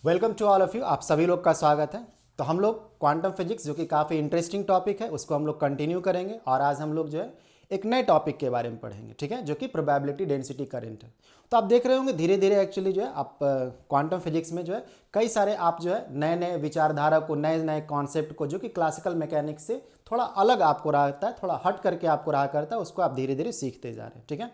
Welcome to all of you. आप सभी लोग का स्वागत है। तो हम लोग क्वांटम फिजिक्स जो कि काफ़ी इंटरेस्टिंग टॉपिक है उसको हम लोग कंटिन्यू करेंगे और आज हम लोग जो है एक नए टॉपिक के बारे में पढ़ेंगे, ठीक है, जो कि प्रोबेबिलिटी डेंसिटी करंट है। तो आप देख रहे होंगे धीरे धीरे एक्चुअली जो है आप क्वांटम फिजिक्स में जो है कई सारे आप जो है नए नए विचारधारा को, नए नए कॉन्सेप्ट को जो कि क्लासिकल मैकेनिक्स से थोड़ा अलग आपको रहता है, थोड़ा हट करके आपको रहा करता है, उसको आप धीरे धीरे सीखते जा रहे हैं, ठीक है।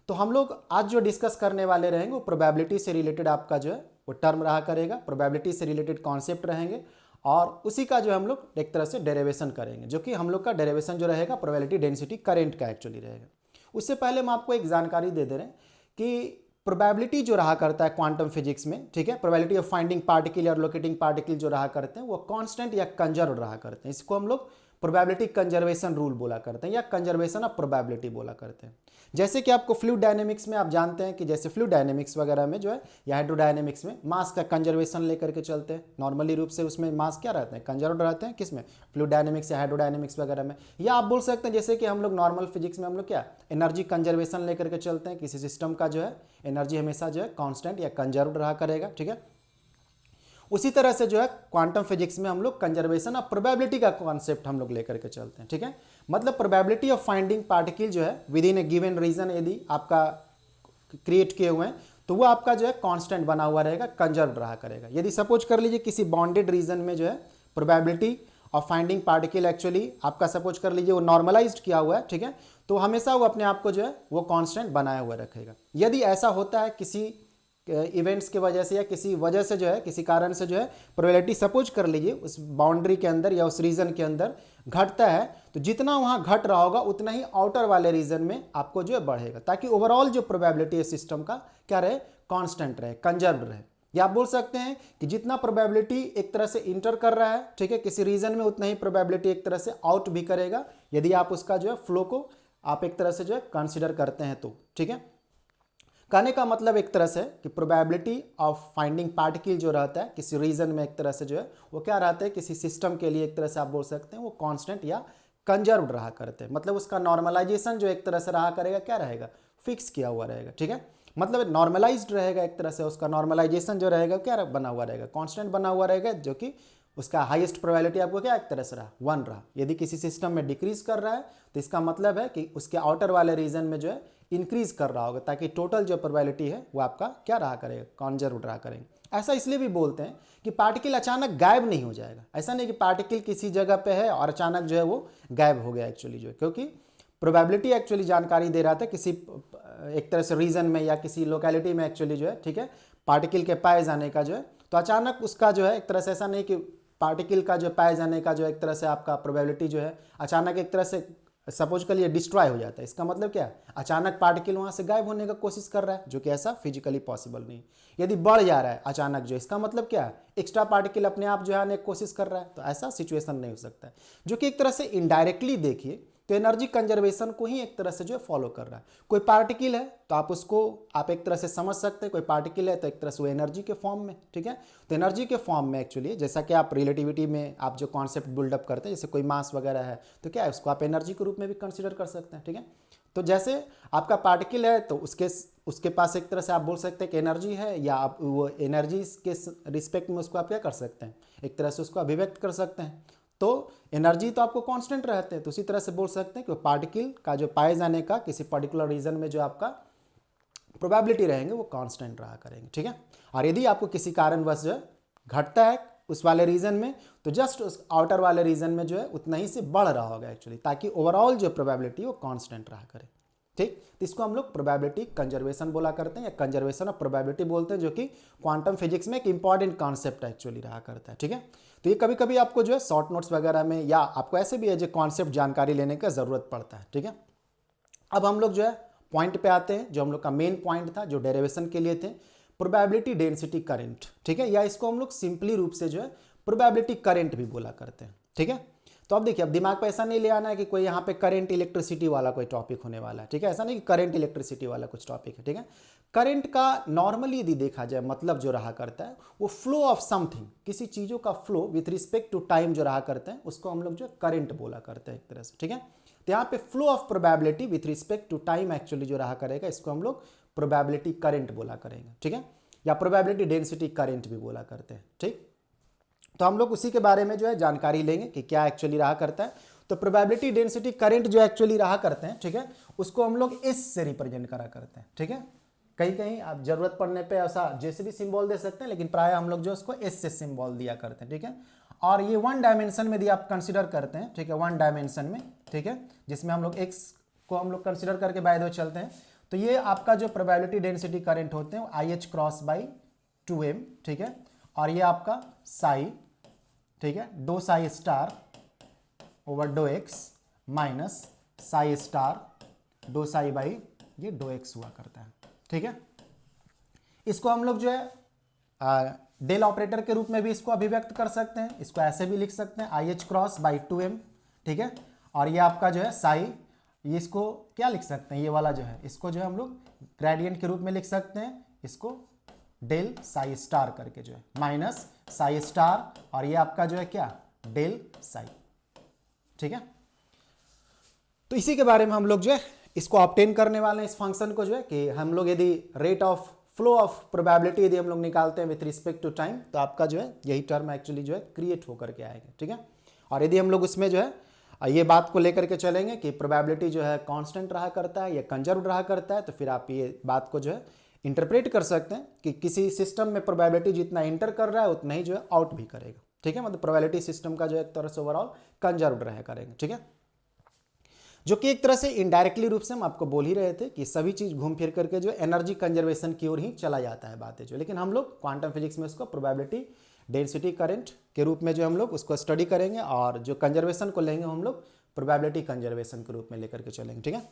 तो हम लोग आज जो डिस्कस करने वाले रहेंगे वो प्रोबेबिलिटी से रिलेटेड आपका जो है वो टर्म रहा करेगा, प्रोबेबिलिटी से रिलेटेड कॉन्सेप्ट रहेंगे और उसी का जो हम लोग एक तरह से डेरिवेशन करेंगे, जो कि हम लोग का डेरिवेशन जो रहेगा प्रोबेबिलिटी डेंसिटी करंट का एक्चुअली रहेगा। उससे पहले हम आपको एक जानकारी दे दे रहे हैं कि प्रोबेबिलिटी जो रहा करता है क्वांटम फिजिक्स में, ठीक है, प्रोबेबिलिटी ऑफ फाइंडिंग पार्टिकल और लोकेटिंग पार्टिकल जो रहा करते हैं वो कांस्टेंट या कंजर्व रहा करते हैं। इसको हम लोग प्रोबेबिलिटी कंजर्वेशन रूल बोला करते हैं या कंजर्वेशन ऑफ प्रोबेबिलिटी बोला करते हैं। जैसे कि आपको फ्लूइड डायनेमिक्स में आप जानते हैं कि जैसे फ्लूइड डायनेमिक्स वगैरह में जो है या हाइड्रोडायनेमिक्स में मास का कंजर्वेशन लेकर के चलते हैं। नॉर्मली रूप से उसमें मास क्या रहते हैं, कंजर्व रहते हैं, किसमें, फ्लूइड डायनेमिक्स या हाइड्रोडायनेमिक्स वगैरह में। या आप बोल सकते हैं जैसे कि हम लोग नॉर्मल फिजिक्स में हम लोग क्या एनर्जी कंजर्वेशन लेकर के चलते हैं। किसी सिस्टम का जो है एनर्जी हमेशा जो है कॉन्स्टेंट या कंजर्व रहा करेगा, ठीक है। उसी तरह से जो है क्वांटम फिजिक्स में हम लोग कंजर्वेशन ऑफ प्रोबेबिलिटी का कॉन्सेप्ट हम लोग लेकर के चलते हैं, ठीक है। मतलब प्रोबेबिलिटी ऑफ फाइंडिंग पार्टिकल जो है within a given region यदि आपका क्रिएट किए हुए हैं तो वो आपका जो है कांस्टेंट बना हुआ रहेगा, कंजर्व रहा करेगा। यदि सपोज कर लीजिए किसी बाउंडेड रीजन में जो है probability of finding particle actually आपका सपोज कर लीजिए वो नॉर्मलाइज्ड किया हुआ है, ठीक है, तो हमेशा वो अपने आप को जो है वो कांस्टेंट बनाया हुआ रखेगा। यदि ऐसा होता है किसी इवेंट्स की वजह से या किसी वजह से जो है किसी कारण से जो है प्रोबेबिलिटी सपोज कर लीजिए उस बाउंड्री के अंदर या उस रीजन के अंदर घटता है, तो जितना वहाँ घट रहा होगा उतना ही आउटर वाले रीजन में आपको जो है बढ़ेगा, ताकि ओवरऑल जो प्रोबेबिलिटी है सिस्टम का क्या रहे, कांस्टेंट रहे, कंजर्व रहे। या आप बोल सकते हैं कि जितना प्रोबेबिलिटी एक तरह से इंटर कर रहा है, ठीक है, किसी रीजन में उतना ही प्रोबेबिलिटी एक तरह से आउट भी करेगा, यदि आप उसका जो है फ्लो को आप एक तरह से जो है कंसिडर करते हैं तो, ठीक है। कहने का मतलब एक तरह से कि प्रोबेबिलिटी ऑफ फाइंडिंग पार्टिकल जो रहता है किसी रीजन में एक तरह से जो है वो क्या रहता है, किसी सिस्टम के लिए एक तरह से आप बोल सकते हैं वो कांस्टेंट या कंजर्व रहा करते हैं। मतलब उसका नॉर्मलाइजेशन जो एक तरह से रहा करेगा क्या रहेगा, फिक्स किया हुआ रहेगा, ठीक है। मतलब नॉर्मलाइज्ड रहेगा एक तरह से, उसका नॉर्मलाइजेशन जो रहेगा क्या बना हुआ रहेगा, कांस्टेंट बना हुआ रहेगा, जो कि उसका हाईएस्ट प्रोबेबिलिटी आपको क्या एक तरह से रहा, 1 रहा। यदि किसी सिस्टम में डिक्रीज कर रहा है तो इसका मतलब है कि उसके आउटर वाले रीजन में जो है इंक्रीज कर रहा होगा, ताकि टोटल जो प्रोबेबिलिटी है वो आपका क्या रहा करेगा, कंजर्व रहा करेंगे। ऐसा इसलिए भी बोलते हैं कि पार्टिकल अचानक गायब नहीं हो जाएगा। ऐसा नहीं कि पार्टिकल किसी जगह पे है और अचानक जो है वो गायब हो गया एक्चुअली जो है, क्योंकि प्रोबेबिलिटी एक्चुअली जानकारी दे रहा था किसी एक तरह से रीजन में या किसी लोकेलिटी में एक्चुअली जो है, ठीक है, पार्टिकल के पाए जाने का जो है, तो अचानक उसका जो है एक तरह से ऐसा नहीं कि पार्टिकल का जो पाए जाने का जो एक तरह से आपका प्रोबेबिलिटी जो है अचानक एक तरह से सपोज कर लिए डिस्ट्रॉय हो जाता है। इसका मतलब क्या है, अचानक पार्टिकल वहाँ से गायब होने का कोशिश कर रहा है, जो कि ऐसा फिजिकली पॉसिबल नहीं। यदि बढ़ जा रहा है अचानक जो, इसका मतलब क्या है, एक्स्ट्रा पार्टिकल अपने आप जो है आने की कोशिश कर रहा है, तो ऐसा सिचुएशन नहीं हो सकता है। जो कि एक तरह से इनडायरेक्टली देखिए तो एनर्जी कंजर्वेशन को ही एक तरह से जो है फॉलो कर रहा है। कोई पार्टिकल है तो आप उसको आप एक तरह से समझ सकते हैं, कोई पार्टिकल है तो एक तरह से वो एनर्जी के फॉर्म में, ठीक है। तो एनर्जी के फॉर्म में एक्चुअली जैसा कि आप रिलेटिविटी में आप जो कॉन्सेप्ट बिल्डअप करते हैं, जैसे कोई मास वगैरह है तो क्या है उसको आप एनर्जी के रूप में भी कंसिडर कर सकते हैं, ठीक है। तो जैसे आपका पार्टिकल है तो उसके पास एक तरह से आप बोल सकते हैं कि एनर्जी है, या आप वो एनर्जी के रिस्पेक्ट में उसको आप क्या कर सकते हैं, एक तरह से उसको अभिव्यक्त कर सकते हैं। तो एनर्जी तो आपको कांस्टेंट रहते हैं, तो उसी तरह से बोल सकते हैं कि पार्टिकल का जो पाए जाने का किसी पर्टिकुलर रीजन में जो आपका प्रोबेबिलिटी रहेंगे वो कांस्टेंट रहा करेंगे, ठीक है। और यदि आपको किसी कारणवश जो है घटता है उस वाले रीजन में, तो जस्ट उस आउटर वाले रीजन में जो है उतना ही से बढ़ रहा होगा एक्चुअली, ताकि ओवरऑल जो प्रोबेबिलिटी वो कांस्टेंट रहा करे, ठीक। तो इसको हम लोग प्रोबेबिलिटी कंजर्वेशन बोला करते हैं या कंजर्वेशन ऑफ प्रोबेबिलिटी बोलते हैं, जो कि क्वांटम फिजिक्स में एक इंपॉर्टेंट कॉन्सेप्ट एक्चुअली रहा करता है, ठीक है। तो ये कभी कभी आपको जो है शॉर्ट नोट्स वगैरह में या आपको ऐसे भी है जो कॉन्सेप्ट जानकारी लेने का जरूरत पड़ता है, ठीक है। अब हम लोग जो है पॉइंट पे आते हैं, जो हम लोग का मेन पॉइंट था जो डेरिवेशन के लिए थे, प्रोबेबिलिटी डेंसिटी करंट, ठीक है, या इसको हम लोग सिंपली रूप से जो है प्रोबेबिलिटी करंट भी बोला करते हैं, ठीक है। तो अब देखिए, अब दिमाग पे ऐसा नहीं ले आना है कि कोई यहाँ पे करंट इलेक्ट्रिसिटी वाला कोई टॉपिक होने वाला है, ठीक है, ऐसा नहीं कि करंट इलेक्ट्रिसिटी वाला कुछ टॉपिक है, ठीक है। करंट का नॉर्मली यदि देखा जाए मतलब जो रहा करता है वो फ्लो ऑफ समथिंग, किसी चीज़ों का flow with respect to time जो रहा करते हैं उसको हम लोग जो करंट बोला करते हैं एक तरह से, ठीक है। तो यहाँ पे flow of probability with respect to time actually जो रहा करेगा इसको हम लोग प्रोबेबिलिटी करंट बोला करेंगे, ठीक है। या प्रोबेबिलिटी डेंसिटी करंट भी बोला करते हैं। ठीक, तो हम लोग उसी के बारे में जो है जानकारी लेंगे कि क्या एक्चुअली रहा करता है। तो प्रोबेबिलिटी डेंसिटी करंट जो एक्चुअली रहा करते हैं, ठीक है, उसको हम लोग एस से रिप्रेजेंट करा करते हैं। ठीक है, कहीं कहीं आप जरूरत पड़ने पे ऐसा जैसे भी सिंबल दे सकते हैं, लेकिन प्राय हम लोग जो उसको एस से सिंबल दिया करते हैं। ठीक है, और ये वन डायमेंशन में यदि आप कंसिडर करते हैं, ठीक है, वन डायमेंशन में, ठीक है, जिसमें हम लोग एक्स को हम लोग कंसिडर करके बाय द वे चलते हैं, तो ये आपका जो प्रोबेबिलिटी डेंसिटी करंट होते हैं I H cross by 2m, ठीक है, और ये आपका साई, ठीक है, d psi star over dough x minus psi star dough psi by ये डो एक्स हुआ करता है। ठीक है, इसको हम लोग जो है डेल ऑपरेटर के रूप में भी इसको अभिव्यक्त कर सकते हैं, इसको ऐसे भी लिख सकते हैं I H cross by 2m, ठीक है, और ये आपका जो है साई, ये इसको क्या लिख सकते हैं, ये वाला जो है इसको जो है हम लोग ग्रेडियंट के रूप में लिख सकते हैं, इसको डेल साई स्टार करके जो है माइनस साई स्टार, और ये आपका जो है क्या डेल साई। ठीक है, तो इसी के बारे में हम लोग जो है इसको ऑब्टेन करने वाले हैं, इस फंक्शन को जो है कि हम लोग यदि rate of flow of probability यदि हम लोग निकालते हैं विथ रिस्पेक्ट टू टाइम, तो आपका जो है यही टर्म एक्चुअली जो है क्रिएट होकर के आएगा। ठीक है, और यदि हम लोग उसमें जो है ये बात को लेकर के चलेंगे कि प्रोबेबिलिटी जो है कांस्टेंट रहा करता है या कंजर्व रहा करता है, तो फिर आप ये बात को जो है इंटरप्रेट कर सकते हैं कि किसी सिस्टम में प्रोबेबिलिटी जितना इंटर कर रहा है उतना ही जो है आउट भी करेगा। ठीक है, मतलब प्रोबेबिलिटी सिस्टम का जो है एक तरह से ओवरऑल कंजर्व रहा करेंगे। ठीक है, जो कि एक तरह से इनडायरेक्टली रूप से हम आपको बोल ही रहे थे कि सभी चीज घूम फिर करके जो एनर्जी कंजर्वेशन की ओर ही चला जाता है बातें जो, लेकिन हम लोग क्वांटम फिजिक्स में उसको प्रोबेबिलिटी डेंसिटी करंट के रूप में जो हम लोग उसको स्टडी करेंगे, और जो कंजर्वेशन को लेंगे हम लोग प्रोबेबिलिटी कंजर्वेशन के रूप में लेकर के चलेंगे। ठीक है,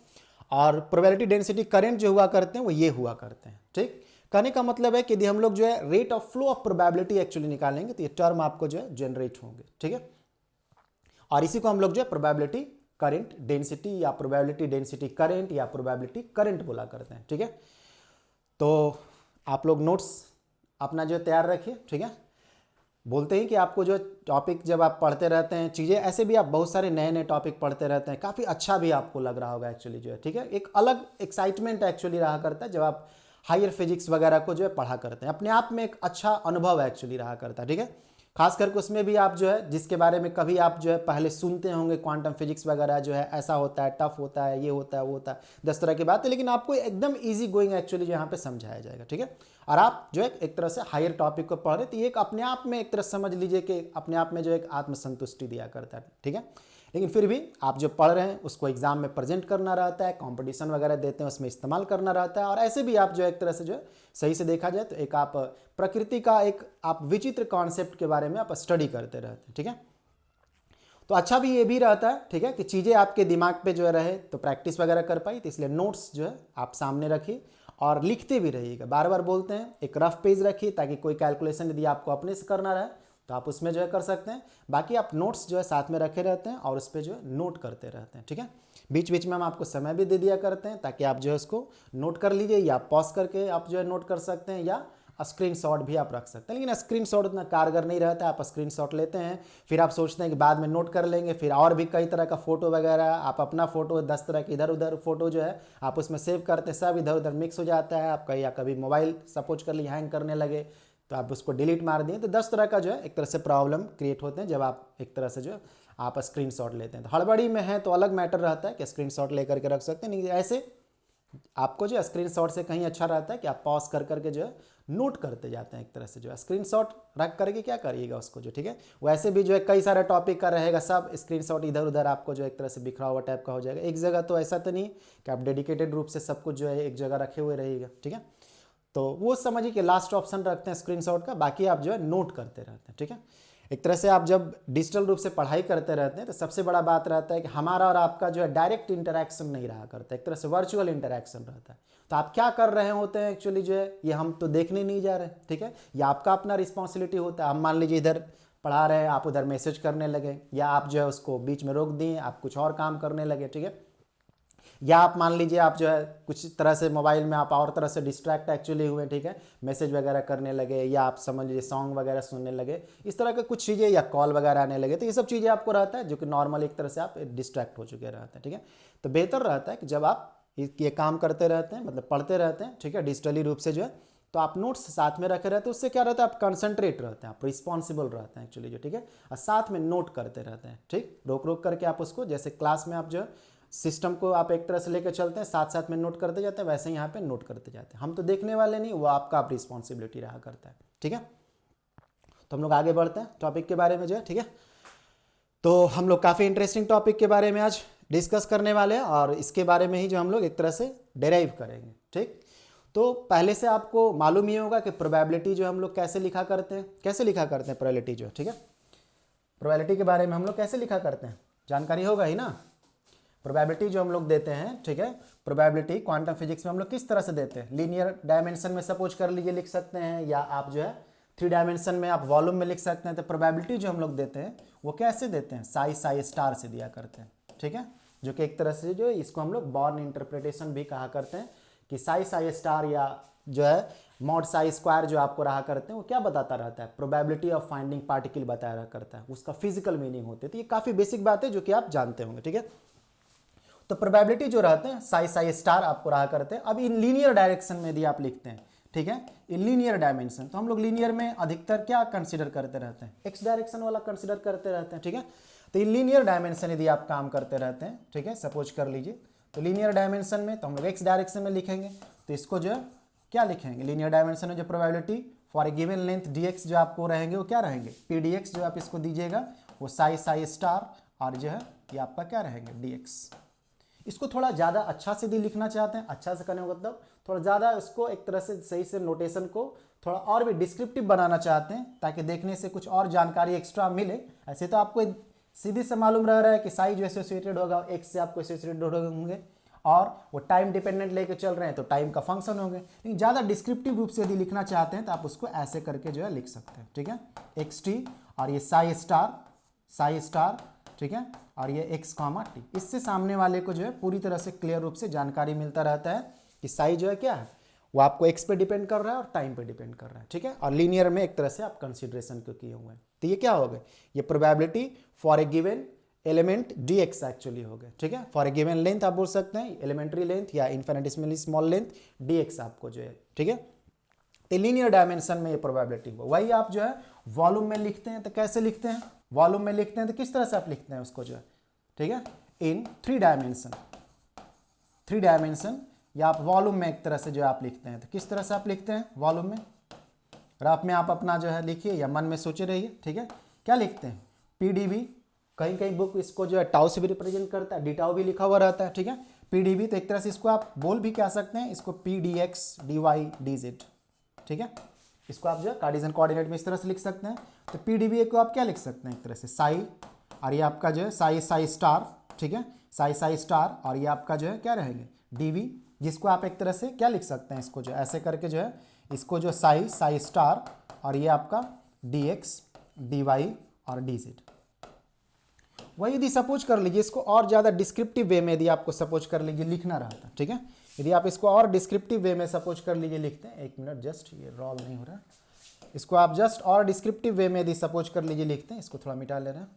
और प्रोबेबिलिटी डेंसिटी करंट जो हुआ करते हैं वो ये हुआ करते हैं। ठीक, कहने का मतलब है कि यदि हम लोग जो है rate of flow of probability actually निकालेंगे तो ये टर्म आपको जो है जनरेट होंगे। ठीक है, और इसी को हम लोग जो है प्रोबेबिलिटी करंट डेंसिटी या प्रोबेबिलिटी डेंसिटी करंट या प्रोबेबिलिटी करंट बोला करते हैं। ठीक है, तो आप लोग नोट्स अपना जो तैयार रखिए। ठीक है, बोलते हैं कि आपको जो टॉपिक जब आप पढ़ते रहते हैं चीज़ें, ऐसे भी आप बहुत सारे नए नए टॉपिक पढ़ते रहते हैं, काफ़ी अच्छा भी आपको लग रहा होगा एक्चुअली जो है। ठीक है, एक अलग एक्साइटमेंट एक्चुअली रहा करता है जब आप हायर फिजिक्स वगैरह को जो है पढ़ा करते हैं, अपने आप में एक अच्छा अनुभव एक्चुअली रहा करता है। ठीक है, खास करके उसमें भी आप जो है जिसके बारे में कभी आप जो है पहले सुनते होंगे, क्वांटम फिजिक्स वगैरह जो है ऐसा होता है, टफ होता है, ये होता है, वो होता है, 10 तरह की बात है, लेकिन आपको एकदम इजी गोइंग एक्चुअली यहाँ पे समझाया जाएगा। ठीक है, और आप जो है एक तरह से हायर टॉपिक को पढ़ रहे, तो ये एक अपने आप में एक तरह समझ लीजिए कि अपने आप में जो एक आत्मसंतुष्टि दिया करता है। ठीक है, लेकिन फिर भी आप जो पढ़ रहे हैं उसको एग्जाम में प्रेजेंट करना रहता है, कंपटीशन वगैरह देते हैं उसमें इस्तेमाल करना रहता है, और ऐसे भी आप जो है एक तरह से जो है सही से देखा जाए तो एक आप प्रकृति का एक आप विचित्र कॉन्सेप्ट के बारे में आप स्टडी करते रहते हैं। ठीक है, तो अच्छा भी ये भी रहता है, ठीक है, कि चीज़ें आपके दिमाग पे जो है रहे तो प्रैक्टिस वगैरह कर पाई, तो इसलिए नोट्स जो है आप सामने रखिए और लिखते भी रहिएगा। बार बार बोलते हैं एक रफ पेज रखिए ताकि कोई कैलकुलेशन यदि आपको अपने से करना रहे तो आप उसमें जो है कर सकते हैं, बाकी आप नोट्स जो है साथ में रखे रहते हैं और उस पर जो है नोट करते रहते हैं। ठीक है, बीच बीच में हम आपको समय भी दे दिया करते हैं ताकि आप जो है उसको नोट कर लीजिए, या पॉज करके आप जो है नोट कर सकते हैं, या स्क्रीनशॉट भी आप रख सकते हैं। लेकिन स्क्रीनशॉट उतना कारगर नहीं रहता है, आप स्क्रीनशॉट लेते हैं फिर आप सोचते हैं कि बाद में नोट कर लेंगे, फिर और भी कई तरह का फोटो वगैरह, आप अपना फोटो 10 तरह की इधर उधर फोटो जो है आप उसमें सेव करते हैं, सब इधर उधर मिक्स हो जाता है आपका, या कभी मोबाइल सपोज कर ली हैंग करने लगे तो आप उसको डिलीट मार दिए, तो 10 तरह का जो है एक तरह से प्रॉब्लम क्रिएट होते हैं जब आप एक तरह से जो आप स्क्रीनशॉट लेते हैं। तो हड़बड़ी में है तो अलग मैटर रहता है कि स्क्रीनशॉट लेकर के रख सकते हैं, नहीं ऐसे आपको जो स्क्रीनशॉट से कहीं अच्छा रहता है कि आप पॉज कर करके जो है नोट करते जाते हैं एक तरह से जो है, स्क्रीनशॉट रख करके क्या करिएगा उसको जो, ठीक है, वैसे भी जो है कई सारे टॉपिक का रहेगा, सब स्क्रीनशॉट इधर उधर आपको जो एक तरह से बिखरा हुआ टाइप का हो जाएगा। एक जगह तो ऐसा तो नहीं कि आप डेडिकेटेड रूप से सब कुछ जो है एक जगह रखे हुए रहेगा। ठीक है, तो वो समझिए कि लास्ट ऑप्शन रखते हैं स्क्रीनशॉट का, बाकी आप जो है नोट करते रहते हैं। ठीक है, एक तरह से आप जब डिजिटल रूप से पढ़ाई करते रहते हैं तो सबसे बड़ा बात रहता है कि हमारा और आपका जो है डायरेक्ट इंटरेक्शन नहीं रहा करता, एक तरह से वर्चुअल इंटरेक्शन रहता है। तो आप क्या कर रहे होते हैं एक्चुअली जो है ये हम तो देखने नहीं जा रहे। ठीक है, ये आपका अपना रिस्पॉन्सिबिलिटी होता है। हम मान लीजिए इधर पढ़ा रहे हैं, आप उधर मैसेज करने लगे, या आप जो है उसको बीच में रोक दिए, आप कुछ और काम करने लगे। ठीक है, या आप मान लीजिए आप जो है कुछ तरह से मोबाइल में आप और तरह से डिस्ट्रैक्ट एक्चुअली हुए, ठीक है, मैसेज वगैरह करने लगे, या आप समझ लीजिए सॉन्ग वगैरह सुनने लगे, इस तरह के कुछ चीज़ें, या कॉल वगैरह आने लगे, तो ये सब चीज़ें आपको रहता है जो कि नॉर्मल एक तरह से आप डिस्ट्रैक्ट हो चुके रहते हैं। ठीक है, तो बेहतर रहता है कि जब आप ये काम करते रहते हैं, मतलब पढ़ते रहते हैं, ठीक है, डिजिटली रूप से जो है, तो आप नोट्स साथ में रखे रहते हैं, उससे क्या रहता है, आप कंसंट्रेट रहते हैं, आप रिस्पॉन्सिबल रहते हैं एक्चुअली जो, ठीक है, और साथ में नोट करते रहते हैं, ठीक, रोक रोक करके आप उसको, जैसे क्लास में आप जो सिस्टम को आप एक तरह से लेकर चलते हैं, साथ साथ में नोट करते जाते हैं, वैसे ही यहाँ पे नोट करते जाते हैं। हम तो देखने वाले नहीं, वो आपका आप रिस्पॉन्सिबिलिटी रहा करता है, ठीक है। तो हम लोग आगे बढ़ते हैं टॉपिक के बारे में जो है, ठीक है। तो हम लोग काफ़ी इंटरेस्टिंग टॉपिक के बारे में आज डिस्कस करने वाले हैं और इसके बारे में ही जो हम लोग एक तरह से डेराइव करेंगे, ठीक। तो पहले से आपको मालूम ही होगा कि प्रोबेबिलिटी जो हम लोग कैसे लिखा करते हैं, प्रोबेबिलिटी जो, ठीक है, प्रोबेबिलिटी के बारे में हम लोग कैसे लिखा करते हैं, जानकारी होगा ही ना। प्रोबेबिलिटी जो हम लोग देते हैं, ठीक है, प्रोबेबिलिटी क्वांटम फिजिक्स में हम लोग किस तरह से देते हैं, लीनियर डायमेंशन में सपोज कर लीजिए लिख सकते हैं, या आप जो है 3 डायमेंशन में आप वॉल्यूम में लिख सकते हैं। तो प्रोबेबिलिटी जो हम लोग देते हैं वो कैसे देते हैं, साई स्टार से दिया करते हैं, ठीक है, जो कि एक तरह से जो इसको हम लोग बॉर्न इंटरप्रिटेशन भी कहा करते हैं कि साई स्टार या जो है मॉड साई स्क्वायर जो आपको रहा करते हैं, वो क्या बताता रहता है, प्रोबेबिलिटी ऑफ फाइंडिंग पार्टिकल बताया रहा करता है, उसका फिजिकल मीनिंग होती है। तो ये काफ़ी बेसिक बात है जो कि आप जानते होंगे, ठीक है। तो प्रोबेबिलिटी जो रहते हैं साई स्टार आपको रहा करते हैं। अब इन लीनियर डायरेक्शन में यदि आप लिखते हैं, ठीक है, इन लीनियर डायमेंशन, तो हम लोग लीनियर में अधिकतर क्या कंसीडर करते रहते हैं, एक्स डायरेक्शन वाला कंसीडर करते रहते हैं, ठीक है। तो इन लीनियर डायमेंशन यदि आप काम करते रहते हैं, ठीक है, सपोज कर लीजिए, तो लीनियर डायमेंशन में तो हम लोग एक्स डायरेक्शन में लिखेंगे, तो इसको जो है क्या लिखेंगे, लीनियर डायमेंशन में जो probability for a given length dx जो आपको रहेंगे वो क्या रहेंगे, pdx जो आप इसको दीजिएगा वो साई स्टार, और जो है ये आपका क्या रहेंगे dx। इसको थोड़ा ज़्यादा अच्छा से यदि लिखना चाहते हैं, अच्छा से करने का मतलब थोड़ा ज़्यादा उसको एक तरह से सही से नोटेशन को थोड़ा और भी डिस्क्रिप्टिव बनाना चाहते हैं ताकि देखने से कुछ और जानकारी एक्स्ट्रा मिले। ऐसे तो आपको सीधे से मालूम रह रहा है कि साई जो एसोसिएटेड होगा एक्स से आपको एसोसिएटेड होंगे, और वो टाइम डिपेंडेंट लेके चल रहे हैं तो टाइम का फंक्शन होंगे। लेकिन ज़्यादा डिस्क्रिप्टिव रूप से यदि लिखना चाहते हैं तो आप उसको ऐसे करके जो है लिख सकते हैं, ठीक है, एक्स टी और ये साई स्टार, ठीक है, और ये x कॉमा टी। इससे सामने वाले को जो है पूरी तरह से क्लियर रूप से जानकारी मिलता रहता है कि साई जो है क्या है, वो आपको x पे डिपेंड कर रहा है और टाइम पे डिपेंड कर रहा है, ठीक है। और लीनियर में एक तरह से आप कंसिडरेशन को किए हुए हैं। तो ये क्या हो गए, ये probability for a given element dx actually हो गए, ठीक है। फॉर ए गिवन लेंथ आप बोल सकते हैं एलिमेंट्री लेंथ या इन्फिनिटेसिमली स्मॉल लेंथ dx आपको जो है, ठीक है। तो लीनियर डायमेंशन में ये प्रोबेबिलिटी हो, वही आप जो है वॉल्यूम में लिखते हैं। तो कैसे लिखते हैं, वॉल्यूम में लिखते हैं तो किस तरह से आप लिखते हैं उसको जो है, ठीक है, इन 3 डायमेंशन, या आप वॉल्यूम में एक तरह से जो आप लिखते हैं। तो किस तरह से आप लिखते हैं वॉल्यूम में, रफ में आप अपना जो है लिखिए या मन में सोचे रहिए, ठीक है। क्या लिखते हैं, PDB, कहीं कहीं बुक इसको जो है टाउ से भी रिप्रेजेंट करता है, डी टाउ भी लिखा हुआ रहता है, ठीक है। PDB तो एक तरह से इसको आप बोल भी क्या सकते हैं, इसको PDX DY DZ, ठीक है। इसको आप जो है कार्टेशियन कोऑर्डिनेट में इस तरह से लिख सकते हैं। तो PDB को आप क्या लिख सकते हैं, एक तरह से साई, और ये आपका जो है साई स्टार, ठीक है, साई स्टार, और ये आपका जो है क्या रहेंगे DV, जिसको आप एक तरह से क्या लिख सकते हैं, इसको जो ऐसे करके जो है इसको जो साई स्टार, और ये आपका DX DY और DZ। वही यदि सपोज कर लीजिए इसको और ज़्यादा डिस्क्रिप्टिव वे में यदि आपको सपोज कर लीजिए लिखना रहता, ठीक है, यदि आप इसको और डिस्क्रिप्टिव वे में सपोज कर लीजिए लिखते हैं, एक मिनट जस्ट ये रोल नहीं हो रहा, इसको आप जस्ट और डिस्क्रिप्टिव वे में यदि सपोज कर लीजिए लिखते हैं, इसको थोड़ा मिटा ले रहे हैं,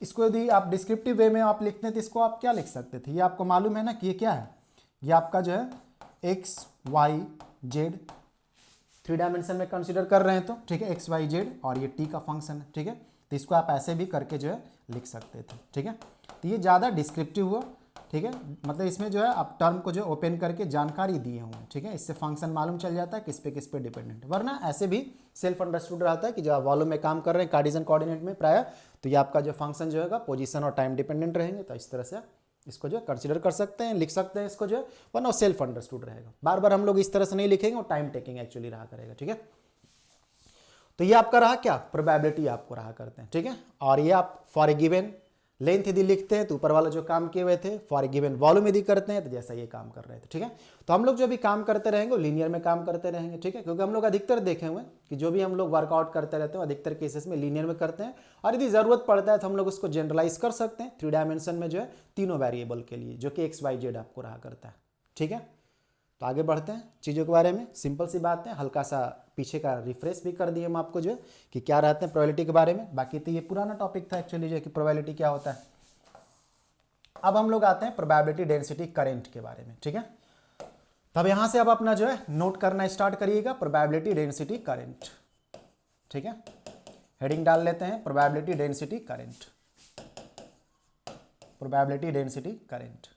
इसको यदि आप डिस्क्रिप्टिव वे में आप लिखते हैं तो इसको आप क्या लिख सकते थे, ये आपको मालूम है ना कि ये क्या है, ये आपका जो है एक्स वाई जेड 3 डायमेंशन में कंसिडर कर रहे हैं तो, ठीक है, एक्स वाई जेड, और ये टी का फंक्शन है, ठीक है। तो इसको आप ऐसे भी करके जो है लिख सकते थे, ठीक है। तो ये ज़्यादा डिस्क्रिप्टिव हुआ, ठीक है, मतलब इसमें जो है आप टर्म को जो ओपन करके जानकारी दिए हुए हैं, ठीक है। इससे फंक्शन मालूम चल जाता है किस पे डिपेंडेंट, वरना ऐसे भी सेल्फ अंडरस्टूड रहता है कि जब आप वॉल्यूम में काम कर रहे हैं कार्टेशियन कोऑर्डिनेट में प्राय, तो ये आपका जो फंक्शन जो है पोजीशन और टाइम डिपेंडेंट रहेंगे। तो इस तरह से इसको जो कंसिडर कर सकते हैं, लिख सकते हैं इसको जो है, वरना सेल्फ अंडरस्टूड रहेगा। बार बार हम लोग इस तरह से नहीं लिखेंगे और टाइम टेकिंग एक्चुअली रहा करेगा, ठीक है। तो ये आपका रहा क्या, प्रोबेबिलिटी आपको रहा करते हैं, ठीक है। और ये आप फॉर ए गिवन लेंथ यदि लिखते हैं तो ऊपर वाला जो काम किए हुए थे, फॉर ए गिवन वॉल्यूम यदि करते हैं तो जैसा ये काम कर रहे थे, ठीक है। तो हम लोग जो भी काम करते रहेंगे वो लीनियर में काम करते रहेंगे, ठीक है, क्योंकि हम लोग अधिकतर देखे हुए कि जो भी हम लोग वर्कआउट करते रहते हैं अधिकतर केसेस में लीनियर में करते हैं। और यदि ज़रूरत पड़ता है तो हम लोग उसको जनरलाइज कर सकते हैं 3 डायमेंशन में जो है तीनों वेरिएबल के लिए, जो कि एक्स वाई जेड आपको रहा करता है, ठीक है। तो आगे बढ़ते हैं चीज़ों के बारे में, सिंपल सी बात है, हल्का सा पीछे का रिफ्रेश भी कर दिए हम आपको जो है कि क्या रहते हैं प्रोबेबिलिटी के बारे में। बाकी तो ये पुराना टॉपिक था एक्चुअली जो कि प्रोबेबिलिटी क्या होता है। अब हम लोग आते हैं प्रोबेबिलिटी डेंसिटी करंट के बारे में, ठीक है। तब यहां से अब अपना जो है नोट करना स्टार्ट करिएगा, प्रोबेबिलिटी डेंसिटी करंट। ठीक है, हेडिंग डाल लेते हैं probability density current, probability density current.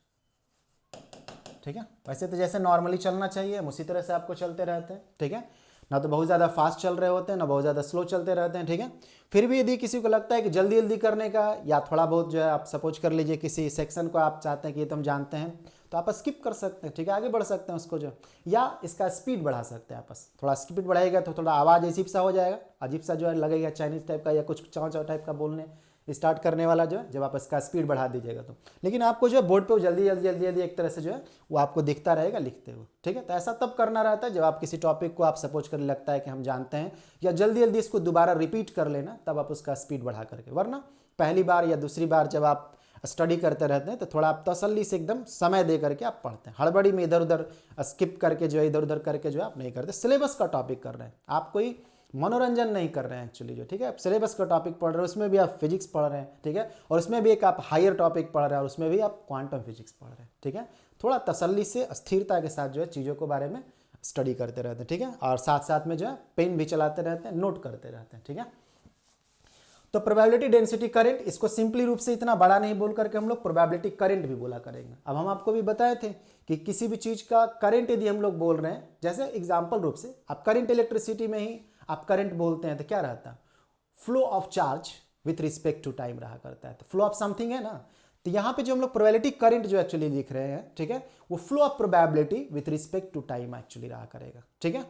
ठीक है, वैसे तो जैसे नॉर्मली चलना चाहिए हम उसी तरह से आपको चलते रहते हैं। ठीक है, ना तो बहुत ज़्यादा फास्ट चल रहे होते हैं, ना बहुत ज़्यादा स्लो चलते रहते हैं। ठीक है, फिर भी यदि किसी को लगता है कि जल्दी जल्दी करने का या थोड़ा बहुत जो है, आप सपोज कर लीजिए किसी सेक्शन को आप चाहते हैं कि ये तो हम जानते हैं, तो आप स्किप कर सकते हैं। ठीक है, आगे बढ़ सकते हैं उसको जो, या इसका स्पीड बढ़ा सकते हैं। आपस थोड़ा स्पीड बढ़ाएगा तो थोड़ा आवाज़ अजीब सा हो जाएगा, अजीब सा जो है लगेगा चाइनीज टाइप का या कुछ चाव चाव टाइप का बोलने स्टार्ट करने वाला जो है, जब आप इसका स्पीड बढ़ा दीजिएगा तो। लेकिन आपको जो है बोर्ड पे जल्दी जल्दी जल्दी जल्दी एक तरह से जो है वो आपको दिखता रहेगा लिखते हुए। ठीक है, तो ऐसा तब करना रहता है जब आप किसी टॉपिक को आप सपोज करने लगता है कि हम जानते हैं, या जल्दी जल्दी इसको दोबारा रिपीट कर लेना, तब आप उसका स्पीड बढ़ा करके। वरना पहली बार या दूसरी बार जब आप स्टडी करते रहते हैं तो थोड़ा आप तसल्ली से एकदम समय दे करके आप पढ़ते हैं, हड़बड़ी में इधर उधर स्किप करके जो है, इधर उधर करके जो है आप नहीं करते। सिलेबस का टॉपिक कर रहे हैं आप, कोई मनोरंजन नहीं कर रहे हैं एक्चुअली जो। ठीक है, आप सिलेबस का टॉपिक पढ़ रहे हैं, उसमें भी आप फिजिक्स पढ़ रहे हैं। ठीक है, और उसमें भी एक आप हायर टॉपिक पढ़ रहे हैं और उसमें भी आप क्वांटम फिजिक्स पढ़ रहे हैं। ठीक है, थोड़ा तसल्ली से स्थिरता के साथ जो है चीज़ों के बारे में स्टडी करते रहते हैं। ठीक है, और साथ साथ में जो है पेन भी चलाते रहते हैं, नोट करते रहते हैं। ठीक है, तो प्रोबेबिलिटी डेंसिटी करंट, इसको सिंपली रूप से इतना बड़ा नहीं बोल करके हम लोग प्रोबेबिलिटी करंट भी बोला करेंगे। अब हम आपको भी बताए थे कि किसी भी चीज़ का करंट यदि हम लोग बोल रहे हैं, जैसे एग्जाम्पल रूप से आप करंट इलेक्ट्रिसिटी में ही आप करंट बोलते हैं तो क्या रहता है, flow of charge with respect to time रहा करता है। तो फ्लो ऑफ समथिंग है ना, तो यहाँ पे जो हम लोग प्रोबेबिलिटी करंट जो एक्चुअली लिख रहे हैं, ठीक है, वो flow of probability with respect to time actually रहा करेगा। ठीक है,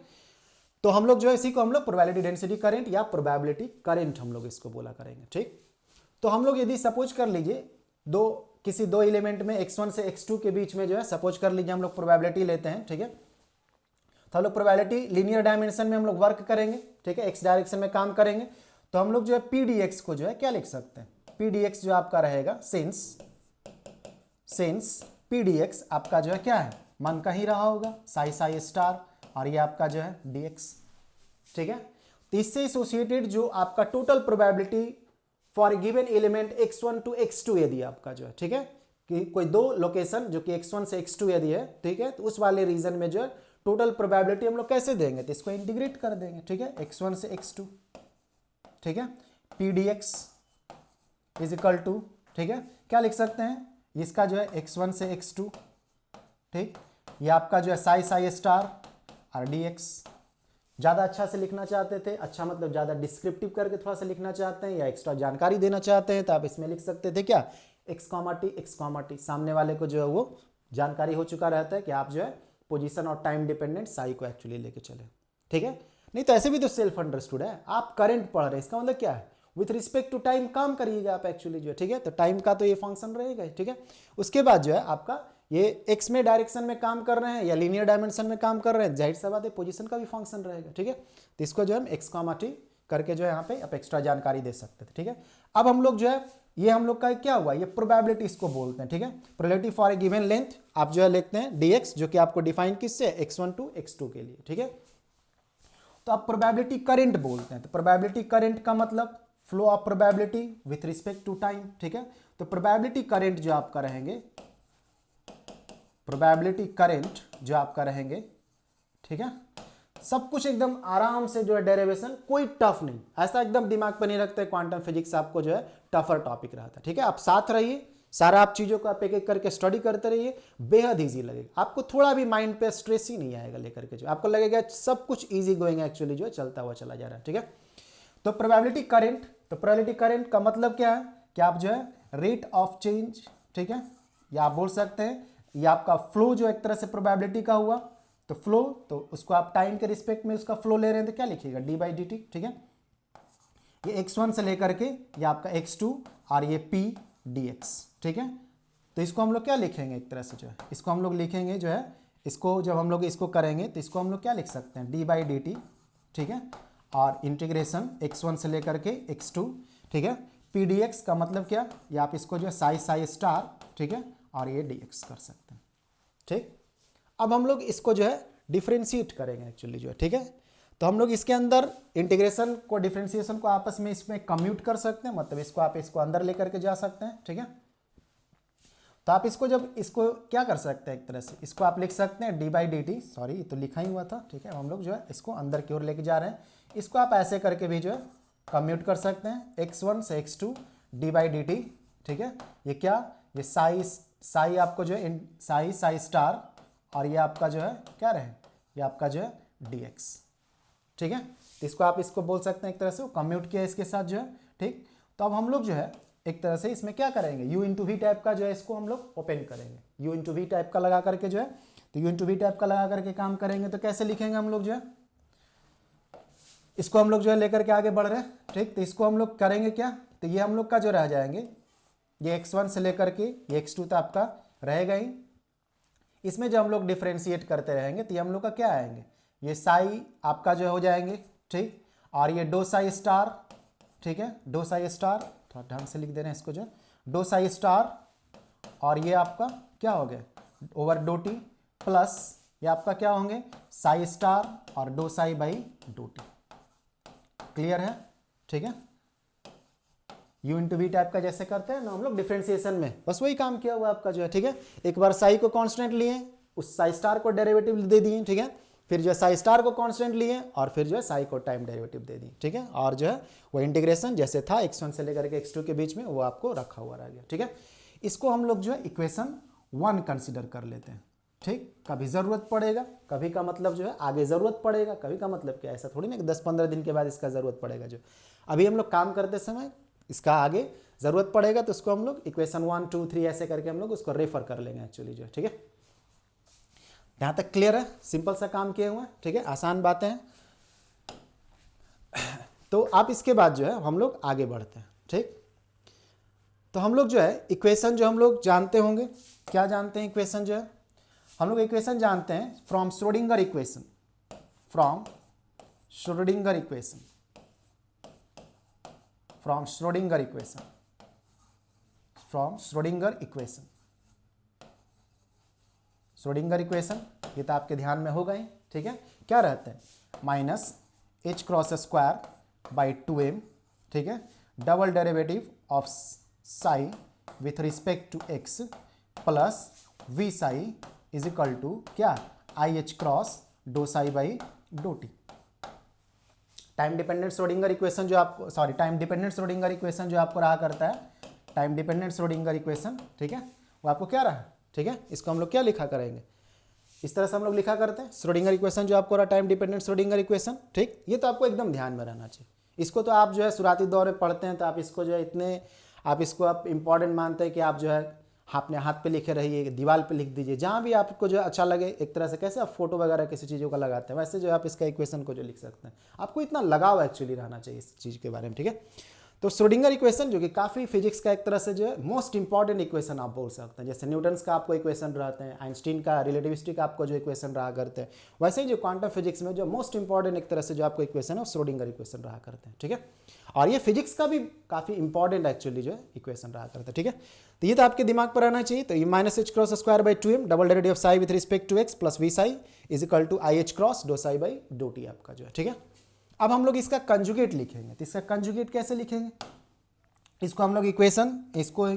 तो हम लोग जो है इसी को हम लोग प्रोबेबिलिटी डेंसिटी करंट या प्रोबेबिलिटी करंट हम लोग इसको बोला करेंगे। ठीक, तो हम लोग यदि सपोज कर लीजिए किसी दो एलिमेंट में x1 से x2 के बीच में जो है सपोज कर लीजिए हम लोग प्रोबेबिलिटी लेते हैं। ठीक है, तो हम लोग प्रोबेबिलिटी लीनियर डायमेंशन में हम लोग वर्क करेंगे। ठीक है, x डायरेक्शन में काम करेंगे, तो हम लोग जो है pdx को जो है क्या लिख सकते हैं, pdx जो आपका रहेगा सिंस pdx आपका जो है क्या है, मन का ही रहा होगा साई साई स्टार, और ये आपका जो है dx। ठीक है, तो इससे एसोसिएटेड जो आपका total probability for given element x1 to x2 यदि आपका जो है, ठीक है, कि कोई दो लोकेशन जो कि x1 से x2 यदि है, ठीक है, तो उस वाले रीजन में जो है टोटल प्रोबेबिलिटी हम लोग कैसे देंगे, तो इसको इंटीग्रेट कर देंगे। ठीक है, x1 से x2, ठीक है, pdx इज इक्वल टू, ठीक है, क्या लिख सकते हैं, इसका जो है x1 से x2, ठीक, ये आपका जो है साई साई स्टार और dx। ज़्यादा अच्छा से लिखना चाहते थे, अच्छा मतलब ज़्यादा डिस्क्रिप्टिव करके थोड़ा सा लिखना चाहते हैं या एक्स्ट्रा जानकारी देना चाहते हैं, तो आप इसमें लिख सकते थे क्या, x, t, सामने वाले को जो है वो जानकारी हो चुका रहता है कि आप जो है पोजीशन और टाइम डिपेंडेंट साई को एक्चुअली लेके चले। ठीक है, नहीं तो ऐसे भी तो सेल्फ अंडरस्टूड है, आप करंट पढ़ रहे हैं, इसका मतलब क्या है, विथ रिस्पेक्ट टू टाइम काम करिएगा आप एक्चुअली जो है। ठीक है, तो टाइम का तो ये फंक्शन रहेगा। ठीक है, उसके बाद जो है आपका ये एक्स में डायरेक्शन में काम कर रहे हैं या लीनियर डायमेंशन में काम कर रहे हैं, जाहिर सा बात है पोजीशन का भी फंक्शन रहेगा। ठीक है, तो इसको जो है x, t करके जो है यहाँ पे आप एक्स्ट्रा जानकारी दे सकते थे। ठीक है, अब हम लोग जो है ये हम लोग का क्या हुआ, ये प्रोबेबिलिटी इसको बोलते हैं। ठीक है, probability for a given length आप जो है लिखते हैं dx, जो कि आपको डिफाइन किससे, x1 टू x2 के लिए। ठीक है, तो आप प्रोबेबिलिटी करंट बोलते हैं, तो प्रोबेबिलिटी करंट का मतलब flow of probability with respect to time. ठीक है, तो प्रोबेबिलिटी करंट जो आपका रहेंगे, प्रोबेबिलिटी करंट जो आपका रहेंगे, ठीक है, सब कुछ एकदम आराम से जो है डेरिवेशन, कोई टफ नहीं, ऐसा एकदम दिमाग पर नहीं रखते क्वांटम फिजिक्स आपको जो है टफर टॉपिक रहता है। ठीक है, आप साथ रहिए, सारा आप चीज़ों को आप एक एक करके स्टडी करते रहिए, बेहद ईजी लगेगा आपको, थोड़ा भी माइंड पे स्ट्रेस ही नहीं आएगा लेकर के, जो आपको लगेगा सब कुछ ईजी गोइंग एक्चुअली जो है चलता हुआ चला जा रहा है। ठीक है, तो प्रोबेबिलिटी करंट, तो प्रोबेबिलिटी करंट का मतलब क्या है कि आप जो है रेट ऑफ चेंज, ठीक है, या आप बोल सकते हैं ये आपका फ्लो जो एक तरह से प्रोबेबिलिटी का हुआ, तो फ्लो, तो उसको आप टाइम के रिस्पेक्ट में उसका फ्लो ले रहे हैं तो क्या लिखिएगा, d/dt। ठीक है, ये x1 से लेकर के ये आपका x2 और ये p dx। ठीक है, तो इसको हम लोग क्या लिखेंगे, एक तरह से जो है इसको हम लोग लिखेंगे जो है, इसको जब हम लोग इसको करेंगे तो इसको हम लोग क्या लिख सकते हैं, d/dt। ठीक है, और इंटीग्रेशन x1 से लेकर के x2। ठीक है, p dx का मतलब क्या, ये आप इसको जो है साई साई स्टार, ठीक है, और ये dx कर सकते हैं। ठीक, अब हम लोग इसको जो है डिफ्रेंशिएट करेंगे एक्चुअली जो है। ठीक है, तो हम लोग इसके अंदर इंटीग्रेशन को, डिफ्रेंशिएशन को आपस में इसमें कम्यूट कर सकते हैं, मतलब इसको आप इसको अंदर लेकर के जा सकते हैं। ठीक है, तो आप इसको जब इसको क्या कर सकते हैं, एक तरह से इसको आप लिख सकते हैं D by D T, sorry ये तो लिखा ही हुआ था, ठीक है, हम लोग जो है इसको अंदर की ओर लेके जा रहे हैं। इसको आप ऐसे करके भी जो है कम्यूट कर सकते हैं, x1 से x2 D by D T, ठीक है। ये क्या, ये साई आपको जो है साई स्टार, और ये आपका जो है क्या रहे, ये आपका जो है dx, ठीक है। तो इसको आप इसको बोल सकते हैं एक तरह से, कम्यूट किया इसके साथ जो है, ठीक। तो अब हम लोग जो है एक तरह से इसमें क्या करेंगे, u इंटू वी टाइप का जो है इसको हम लोग ओपन करेंगे, u इंटू वी टाइप का लगा करके जो है, तो u इंटू वी टाइप का लगा करके काम करेंगे। तो कैसे लिखेंगे हम लोग जो है, इसको हम लोग जो है लेकर के आगे बढ़ रहे हैं, ठीक। तो इसको हम लोग करेंगे क्या, तो ये हम लोग का जो रह जाएंगे, ये x1 से लेकर के ये x2 तो आपका रहेगा ही। इसमें जब हम लोग डिफ्रेंशिएट करते रहेंगे तो ये हम लोग का क्या आएंगे, ये साई आपका जो हो जाएंगे, ठीक। और ये डो साई स्टार, ठीक है, डो साई स्टार, थोड़ा ढंग से लिख दे रहे हैं इसको जो है, डो साई स्टार, और ये आपका क्या हो गया ओवर डो टी, प्लस ये आपका क्या होंगे साई स्टार और dough psi by dough t. Clear है, ठीक है। u इंटू वी टाइप का जैसे करते हैं ना हम लोग डिफरेंशिएशन में, बस वही काम किया हुआ आपका जो है, ठीक है। एक बार साई को कांस्टेंट लिए, उस साई स्टार को डेरिवेटिव दे दिए, ठीक है, फिर जो है साई स्टार को कांस्टेंट लिए और फिर जो है साई को टाइम डेरिवेटिव दे दिए, ठीक है। और जो है वो इंटीग्रेशन जैसे था x1 से लेकर के x2 के बीच में वो आपको रखा हुआ रह गया, ठीक है। इसको हम लोग जो है इक्वेशन 1 कंसिडर कर लेते हैं, ठीक। कभी ज़रूरत पड़ेगा, कभी का मतलब जो है आगे ज़रूरत पड़ेगा, कभी का मतलब क्या, ऐसा थोड़ी ना कि 10-15 दिन के बाद इसका ज़रूरत पड़ेगा। जो अभी हम लोग काम करते समय इसका आगे ज़रूरत पड़ेगा, तो उसको हम लोग इक्वेशन 1, 2, 3 ऐसे करके हम लोग उसको रेफर कर लेंगे एक्चुअली जो है, ठीक है। यहाँ तक क्लियर है, सिंपल सा काम किए हुए हैं, ठीक है, आसान बातें हैं। तो आप इसके बाद जो है हम लोग आगे बढ़ते हैं, ठीक। तो हम लोग जो है इक्वेशन जो हम लोग जानते होंगे, क्या जानते हैं इक्वेशन जो है, हम लोग इक्वेशन जानते हैं from Schrodinger equation, from Schrodinger equation, from Schrodinger equation, from Schrodinger equation, Schrodinger equation ये तो आपके ध्यान में होगा ही, ठीक है। क्या रहता है, minus h cross square by 2m, ठीक है, double derivative of psi with respect to x plus v psi is equal to क्या, i H cross dough psi by dough t. Time dependent Schrodinger equation जो आपको, sorry time dependent Schrodinger equation जो आपको रहा करता है, time dependent Schrodinger equation, ठीक है, वो आपको क्या रहा, ठीक है। इसको हम लोग क्या लिखा करेंगे, इस तरह से हम लोग लिखा करते हैं श्रोडिंगर इक्वेशन जो आपको रहा टाइम डिपेंडेंट श्रोडिंगर इक्वेशन, ठीक। ये तो आपको एकदम ध्यान में रहना चाहिए। इसको तो आप जो है शुरुआती दौर में पढ़ते हैं तो आप इसको जो है इतने आप इसको आप इंपॉर्टेंट मानते हैं कि आप जो है अपने हाथ पे लिखे रहिए, दीवार पे लिख दीजिए, जहाँ भी आपको जो अच्छा लगे। एक तरह से कैसे आप फोटो वगैरह किसी चीज़ों का लगाते हैं, वैसे जो आप इसका इक्वेशन को जो लिख सकते हैं। आपको इतना लगाव एक्चुअली रहना चाहिए इस चीज़ के बारे में, ठीक है। तो श्रोडिंगर इक्वेशन जो कि काफ़ी फिजिक्स का एक तरह से जो है मोस्ट इंपॉर्टेंट इक्वेशन आप बोल सकते हैं। जैसे न्यूटन्स का आपको इक्वेशन रहते हैं, आइंस्टीन का रिलेटिविस्टिक आपको जो इक्वेशन रहा करते हैं, वैसे ही जो क्वांटम फिजिक्स में जो मोस्ट इंपॉर्टेंट एक तरह से जो आपको इक्वेशन है वो श्रोडिंगर इक्वेशन रहा करते हैं, ठीक है। और ये फिजिक्स का भी काफ़ी इंपॉर्टेंट एक्चुअली जो है इक्वेशन रहा करता है, ठीक है। तो ये तो आपके दिमाग पर रहना चाहिए। तो ये minus H cross square by 2m double derivative of psi with respect to x plus v psi is equal to I H cross dough psi by dough t आपका जो है, ठीक है। अब हम लोग इसका कंजुगेट लिखेंगे। तो इसका कंजुगेट कैसे लिखेंगे, इसको हम लोग इक्वेशन इसको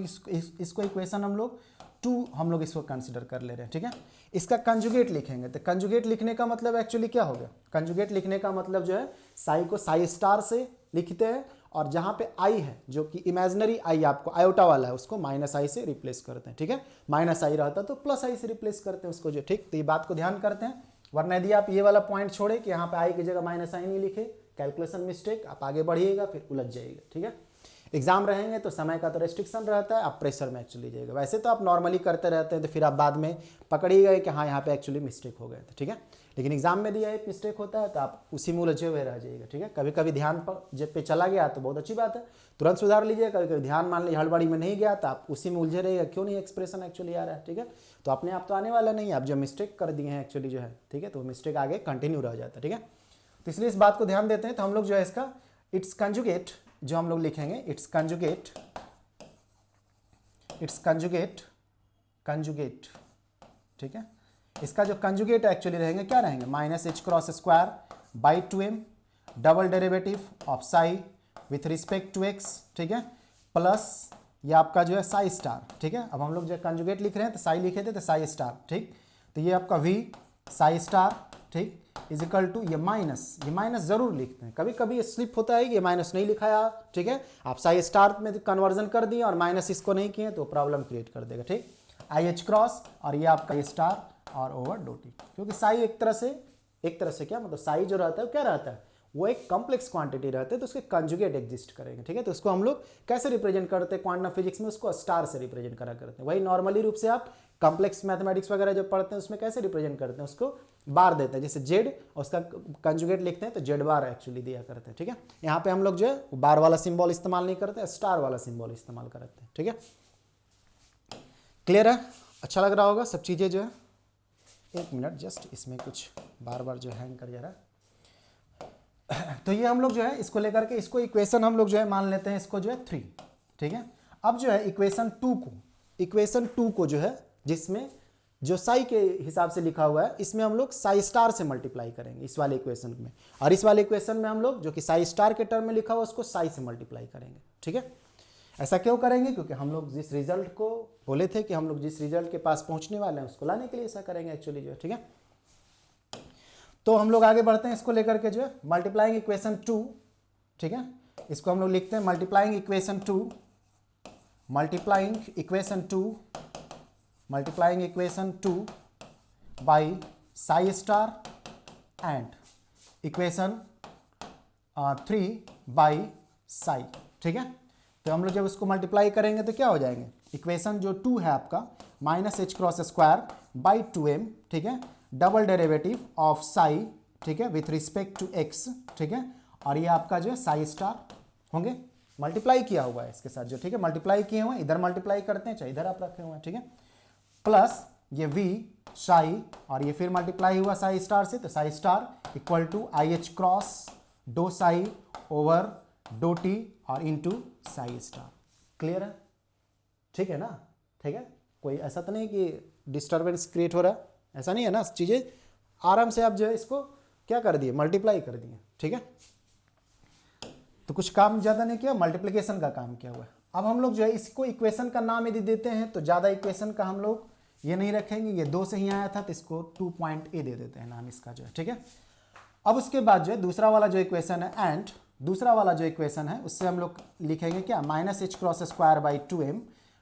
इक्वेशन हम लोग 2 हम लोग इसको कंसिडर कर ले रहे हैं, ठीक है। इसका कंजुगेट लिखेंगे। तो कंजुगेट लिखने का मतलब एक्चुअली क्या हो गया, कंजुगेट लिखने का मतलब जो है साई को साई स्टार से लिखते हैं और जहाँ पे आई है जो कि इमेजिनरी आई आपको आयोटा वाला है उसको माइनस आई से रिप्लेस करते हैं, ठीक है। माइनस आई रहता तो प्लस आई से रिप्लेस करते हैं उसको जो, ठीक। तो ये बात को ध्यान करते हैं, वरना यदि आप ये वाला पॉइंट छोड़े कि यहाँ पे आई की जगह माइनस आई नहीं लिखे, कैलकुलेशन मिस्टेक, आप आगे बढ़िएगा फिर उलझ जाइएगा, ठीक है। एग्जाम रहेंगे तो समय का तो रेस्ट्रिक्शन रहता है, आप प्रेशर में एक्चुअली जाइएगा। वैसे तो आप नॉर्मली करते रहते हैं तो फिर आप बाद में पकड़िए गए कि हाँ यहाँ पे एक्चुअली मिस्टेक हो गए थे, ठीक है। लेकिन एग्जाम में दिया एक मिस्टेक होता है तो आप उसी में उलझे हुए रह जाइएगा, ठीक है। कभी कभी ध्यान पर जब पे चला गया तो बहुत अच्छी बात है, तुरंत सुधार लीजिए। कभी कभी ध्यान मान लीजिए हड़बड़ी में नहीं गया तो आप उसी में उलझे रहिएगा, क्यों नहीं एक्सप्रेशन एक्चुअली आ रहा है, ठीक है। तो अपने आप तो आने वाला नहीं है, आप जो मिस्टेक कर दिए हैं एक्चुअली जो है, ठीक है, तो मिस्टेक आगे कंटिन्यू रह जाता है, ठीक है। तो इसलिए इस बात को ध्यान देते हैं। तो हम लोग जो है इसका इट्स कंजुगेट जो हम लोग लिखेंगे, इट्स कंजुगेट कंजुगेट, ठीक है। इसका जो कंजुगेट एक्चुअली रहेंगे क्या रहेंगे, minus H cross square by 2m double derivative of psi with respect to x, ठीक है, प्लस ये आपका जो है साई स्टार, ठीक है। अब हम लोग जो है कंजुगेट लिख रहे हैं तो साई लिखे थे तो साई स्टार, ठीक। तो ये आपका v साई स्टार, ठीक, इज इक्वल टू ये माइनस जरूर लिखते हैं, कभी कभी स्लिप होता है कि ये माइनस नहीं लिखाया, ठीक है। आप साई स्टार में कन्वर्जन कर दिए और माइनस इसको नहीं किए तो प्रॉब्लम क्रिएट कर देगा, ठीक। आई एच क्रॉस और ये आपका स्टार और ओवर डो टी, क्योंकि साई एक तरह से क्या मतलब साई जो रहता है वो क्या रहता है, वो एक कॉम्प्लेक्स क्वांटिटी रहते हैं तो उसके कंजुगेट एग्जिस्ट करेंगे, ठीक है। तो उसको हम लोग कैसे रिप्रेजेंट करते हैं क्वांटम फिजिक्स में, उसको स्टार से रिप्रेजेंट करा करते हैं। वही नॉर्मली रूप से आप कॉम्प्लेक्स मैथमेटिक्स वगैरह जो पढ़ते हैं उसमें कैसे रिप्रेजेंट करते हैं, उसको बार देते हैं, जैसे जेड और उसका कंजुगेट लिखते हैं तो जेड बार एक्चुअली दिया करते हैं, ठीक है। यहाँ पे हम लोग जो है बार वाला सिंबल इस्तेमाल नहीं करते, स्टार वाला सिंबल इस्तेमाल करते हैं, ठीक है। क्लियर है, अच्छा लग रहा होगा सब चीज़ें जो है। एक मिनट जस्ट, इसमें कुछ बार बार जो हैंग कर जा रहा है। तो ये हम लोग जो है इसको लेकर के इसको इक्वेशन हम लोग जो है मान लेते हैं इसको जो है 3, ठीक है। अब जो है इक्वेशन 2 को जो है जिसमें जो साई के हिसाब से लिखा हुआ है इसमें हम लोग साई स्टार से मल्टीप्लाई करेंगे इस वाले इक्वेशन में, और इस वाले इक्वेशन में हम लोग जो कि साई स्टार के टर्म में लिखा हुआ उसको साई से मल्टीप्लाई करेंगे, ठीक है। ऐसा क्यों करेंगे, क्योंकि हम लोग जिस रिजल्ट को बोले थे कि हम लोग जिस रिजल्ट के पास पहुंचने वाले हैं उसको लाने के लिए ऐसा करेंगे एक्चुअली जो है, ठीक है। तो हम लोग आगे बढ़ते हैं इसको लेकर के जो है मल्टीप्लाइंग इक्वेशन 2, ठीक है। इसको हम लोग लिखते हैं multiplying equation 2 by Sai star and equation 3 by Sai, ठीक है। तो हम लोग जब उसको मल्टीप्लाई करेंगे तो क्या हो जाएंगे, इक्वेशन जो 2 है आपका minus H cross square by 2m, ठीक है, डबल डेरिवेटिव ऑफ साई, ठीक है, विथ रिस्पेक्ट टू एक्स, ठीक है, और ये आपका जो है साई स्टार होंगे, मल्टीप्लाई किया हुआ है इसके साथ जो, ठीक है, मल्टीप्लाई किए हुए हैं, इधर मल्टीप्लाई करते हैं चाहे इधर आप रखे हुए हैं, ठीक है, प्लस ये v साई और ये फिर मल्टीप्लाई हुआ साई स्टार से, तो psi star equal to I H cross dough psi over do T और इनटू साई स्टार। क्लियर है, ठीक है ना, ठीक है। कोई ऐसा तो नहीं कि डिस्टर्बेंस क्रिएट हो रहा है, ऐसा नहीं है ना, चीज़ें आराम से आप जो है इसको क्या कर दिए, मल्टीप्लाई कर दिए, ठीक है। तो कुछ काम ज़्यादा नहीं किया, मल्टीप्लिकेशन का काम किया हुआ है। अब हम लोग जो है इसको इक्वेशन का नाम यदि देते हैं तो ज़्यादा इक्वेशन का हम लोग ये नहीं रखेंगे, ये 2 से ही आया था तो इसको 2.a दे देते हैं नाम इसका जो है, ठीक है। अब उसके बाद जो है दूसरा वाला जो इक्वेशन है एंड दूसरा वाला जो इक्वेशन है उससे हम लोग लिखेंगे क्या, minus H cross square by 2m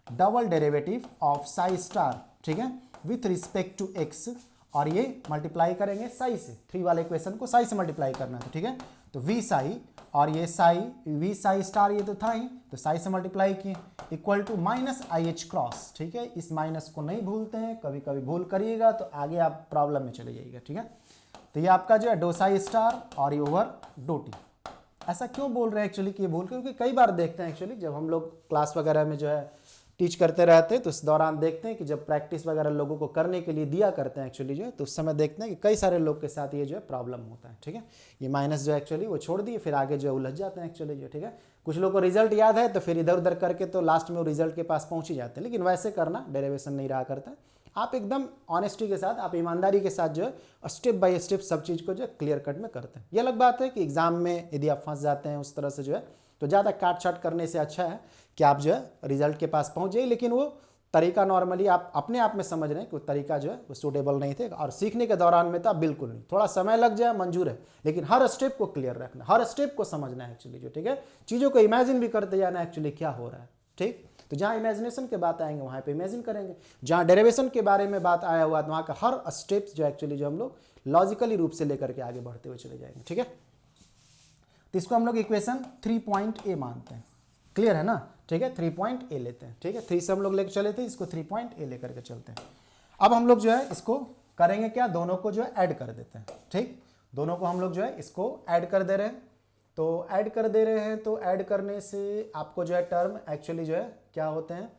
double derivative of psi star, ठीक है, विथ रिस्पेक्ट टू एक्स, और ये मल्टीप्लाई करेंगे साई से, 3 वाले इक्वेशन को साई से मल्टीप्लाई करना है, ठीक है। तो v साई और ये साई v साई स्टार ये तो था ही, तो साई से मल्टीप्लाई किए equal to minus I H cross, ठीक है। इस माइनस को नहीं भूलते हैं, कभी कभी भूल करिएगा तो आगे आप प्रॉब्लम में चले जाइएगा, ठीक है। तो ये आपका जो है डो साई स्टार और ये ओवर डो टी। ऐसा क्यों बोल रहे हैं एक्चुअली कि ये भूल, क्योंकि कई बार देखते हैं एक्चुअली जब हम लोग क्लास वगैरह में जो है टीच करते रहते हैं तो इस दौरान देखते हैं कि जब प्रैक्टिस वगैरह लोगों को करने के लिए दिया करते हैं एक्चुअली जो है, तो उस समय देखते हैं कि कई सारे लोग के साथ ये जो है प्रॉब्लम होता है, ठीक है। ये माइनस जो एक्चुअली वो छोड़ दिए, फिर आगे जो है उलझ जाते हैं एक्चुअली जो, ठीक है। कुछ लोग को रिजल्ट याद है तो फिर इधर उधर करके तो लास्ट में वो रिजल्ट के पास पहुंच ही जाते हैं, लेकिन वैसे करना डेरिवेशन नहीं रहा करता है। आप एकदम ऑनेस्टी के साथ, आप ईमानदारी के साथ जो है स्टेप बाय स्टेप सब चीज़ को जो है क्लियर कट में करते हैं। ये अलग बात है कि एग्जाम में यदि आप फंस जाते हैं उस तरह से जो है तो ज़्यादा काट छाट करने से अच्छा है कि आप जो है रिजल्ट के पास पहुँच जाइए, लेकिन वो तरीका नॉर्मली आप अपने आप में समझ रहे हैं कि वो तरीका जो है वो सूटेबल नहीं थे, और सीखने के दौरान में तो बिल्कुल नहीं, थोड़ा समय लग जाए मंजूर है, लेकिन हर स्टेप को क्लियर रखना, हर स्टेप को समझना है एक्चुअली जो, ठीक है। चीज़ों को इमेजिन भी करते जाना एक्चुअली क्या हो रहा है, ठीक। तो जहाँ इमेजिनेशन के बात आएंगे वहाँ पे इमेजिन करेंगे, जहाँ डेरिवेशन के बारे में बात आया हुआ तो वहाँ का हर स्टेप्स जो एक्चुअली जो हम लोग लॉजिकली रूप से लेकर के आगे बढ़ते हुए चले जाएंगे, ठीक है। तो इसको हम लोग इक्वेशन 3.a मानते हैं, क्लियर है ना, ठीक है। 3.a लेते हैं, ठीक है, 3 से हम लोग लेकर चले थे, इसको 3.a लेकर के चलते हैं। अब हम लोग जो है इसको करेंगे क्या, दोनों को जो है ऐड कर देते हैं, ठीक। दोनों को हम लोग जो है इसको ऐड कर दे रहे हैं, तो ऐड कर दे रहे हैं, तो ऐड करने से आपको जो है टर्म एक्चुअली जो है क्या होते हैं,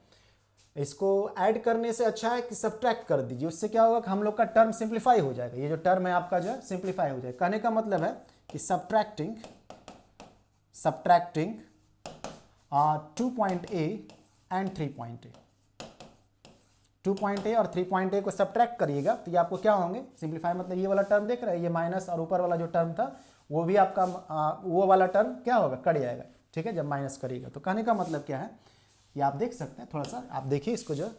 इसको ऐड करने से अच्छा है कि सब्ट्रैक्ट कर दीजिए, उससे क्या होगा कि हम लोग का टर्म सिंप्लीफाई हो जाएगा, ये जो टर्म है आपका जो है सिंप्लीफाई हो जाएगा। कहने का मतलब है कि subtracting 2.a and 3.a, 2.a और 3.a को सब्ट्रैक्ट करिएगा तो ये आपको क्या होंगे, सिंप्लीफाई मतलब ये वाला टर्म देख रहे हैं, ये माइनस और ऊपर वाला जो टर्म था वो भी आपका वो वाला टर्म क्या होगा, कट जाएगा, ठीक है, जब माइनस करिएगा। तो कहने का मतलब क्या है, ये आप देख सकते हैं, थोड़ा सा आप देखिए इसको जो,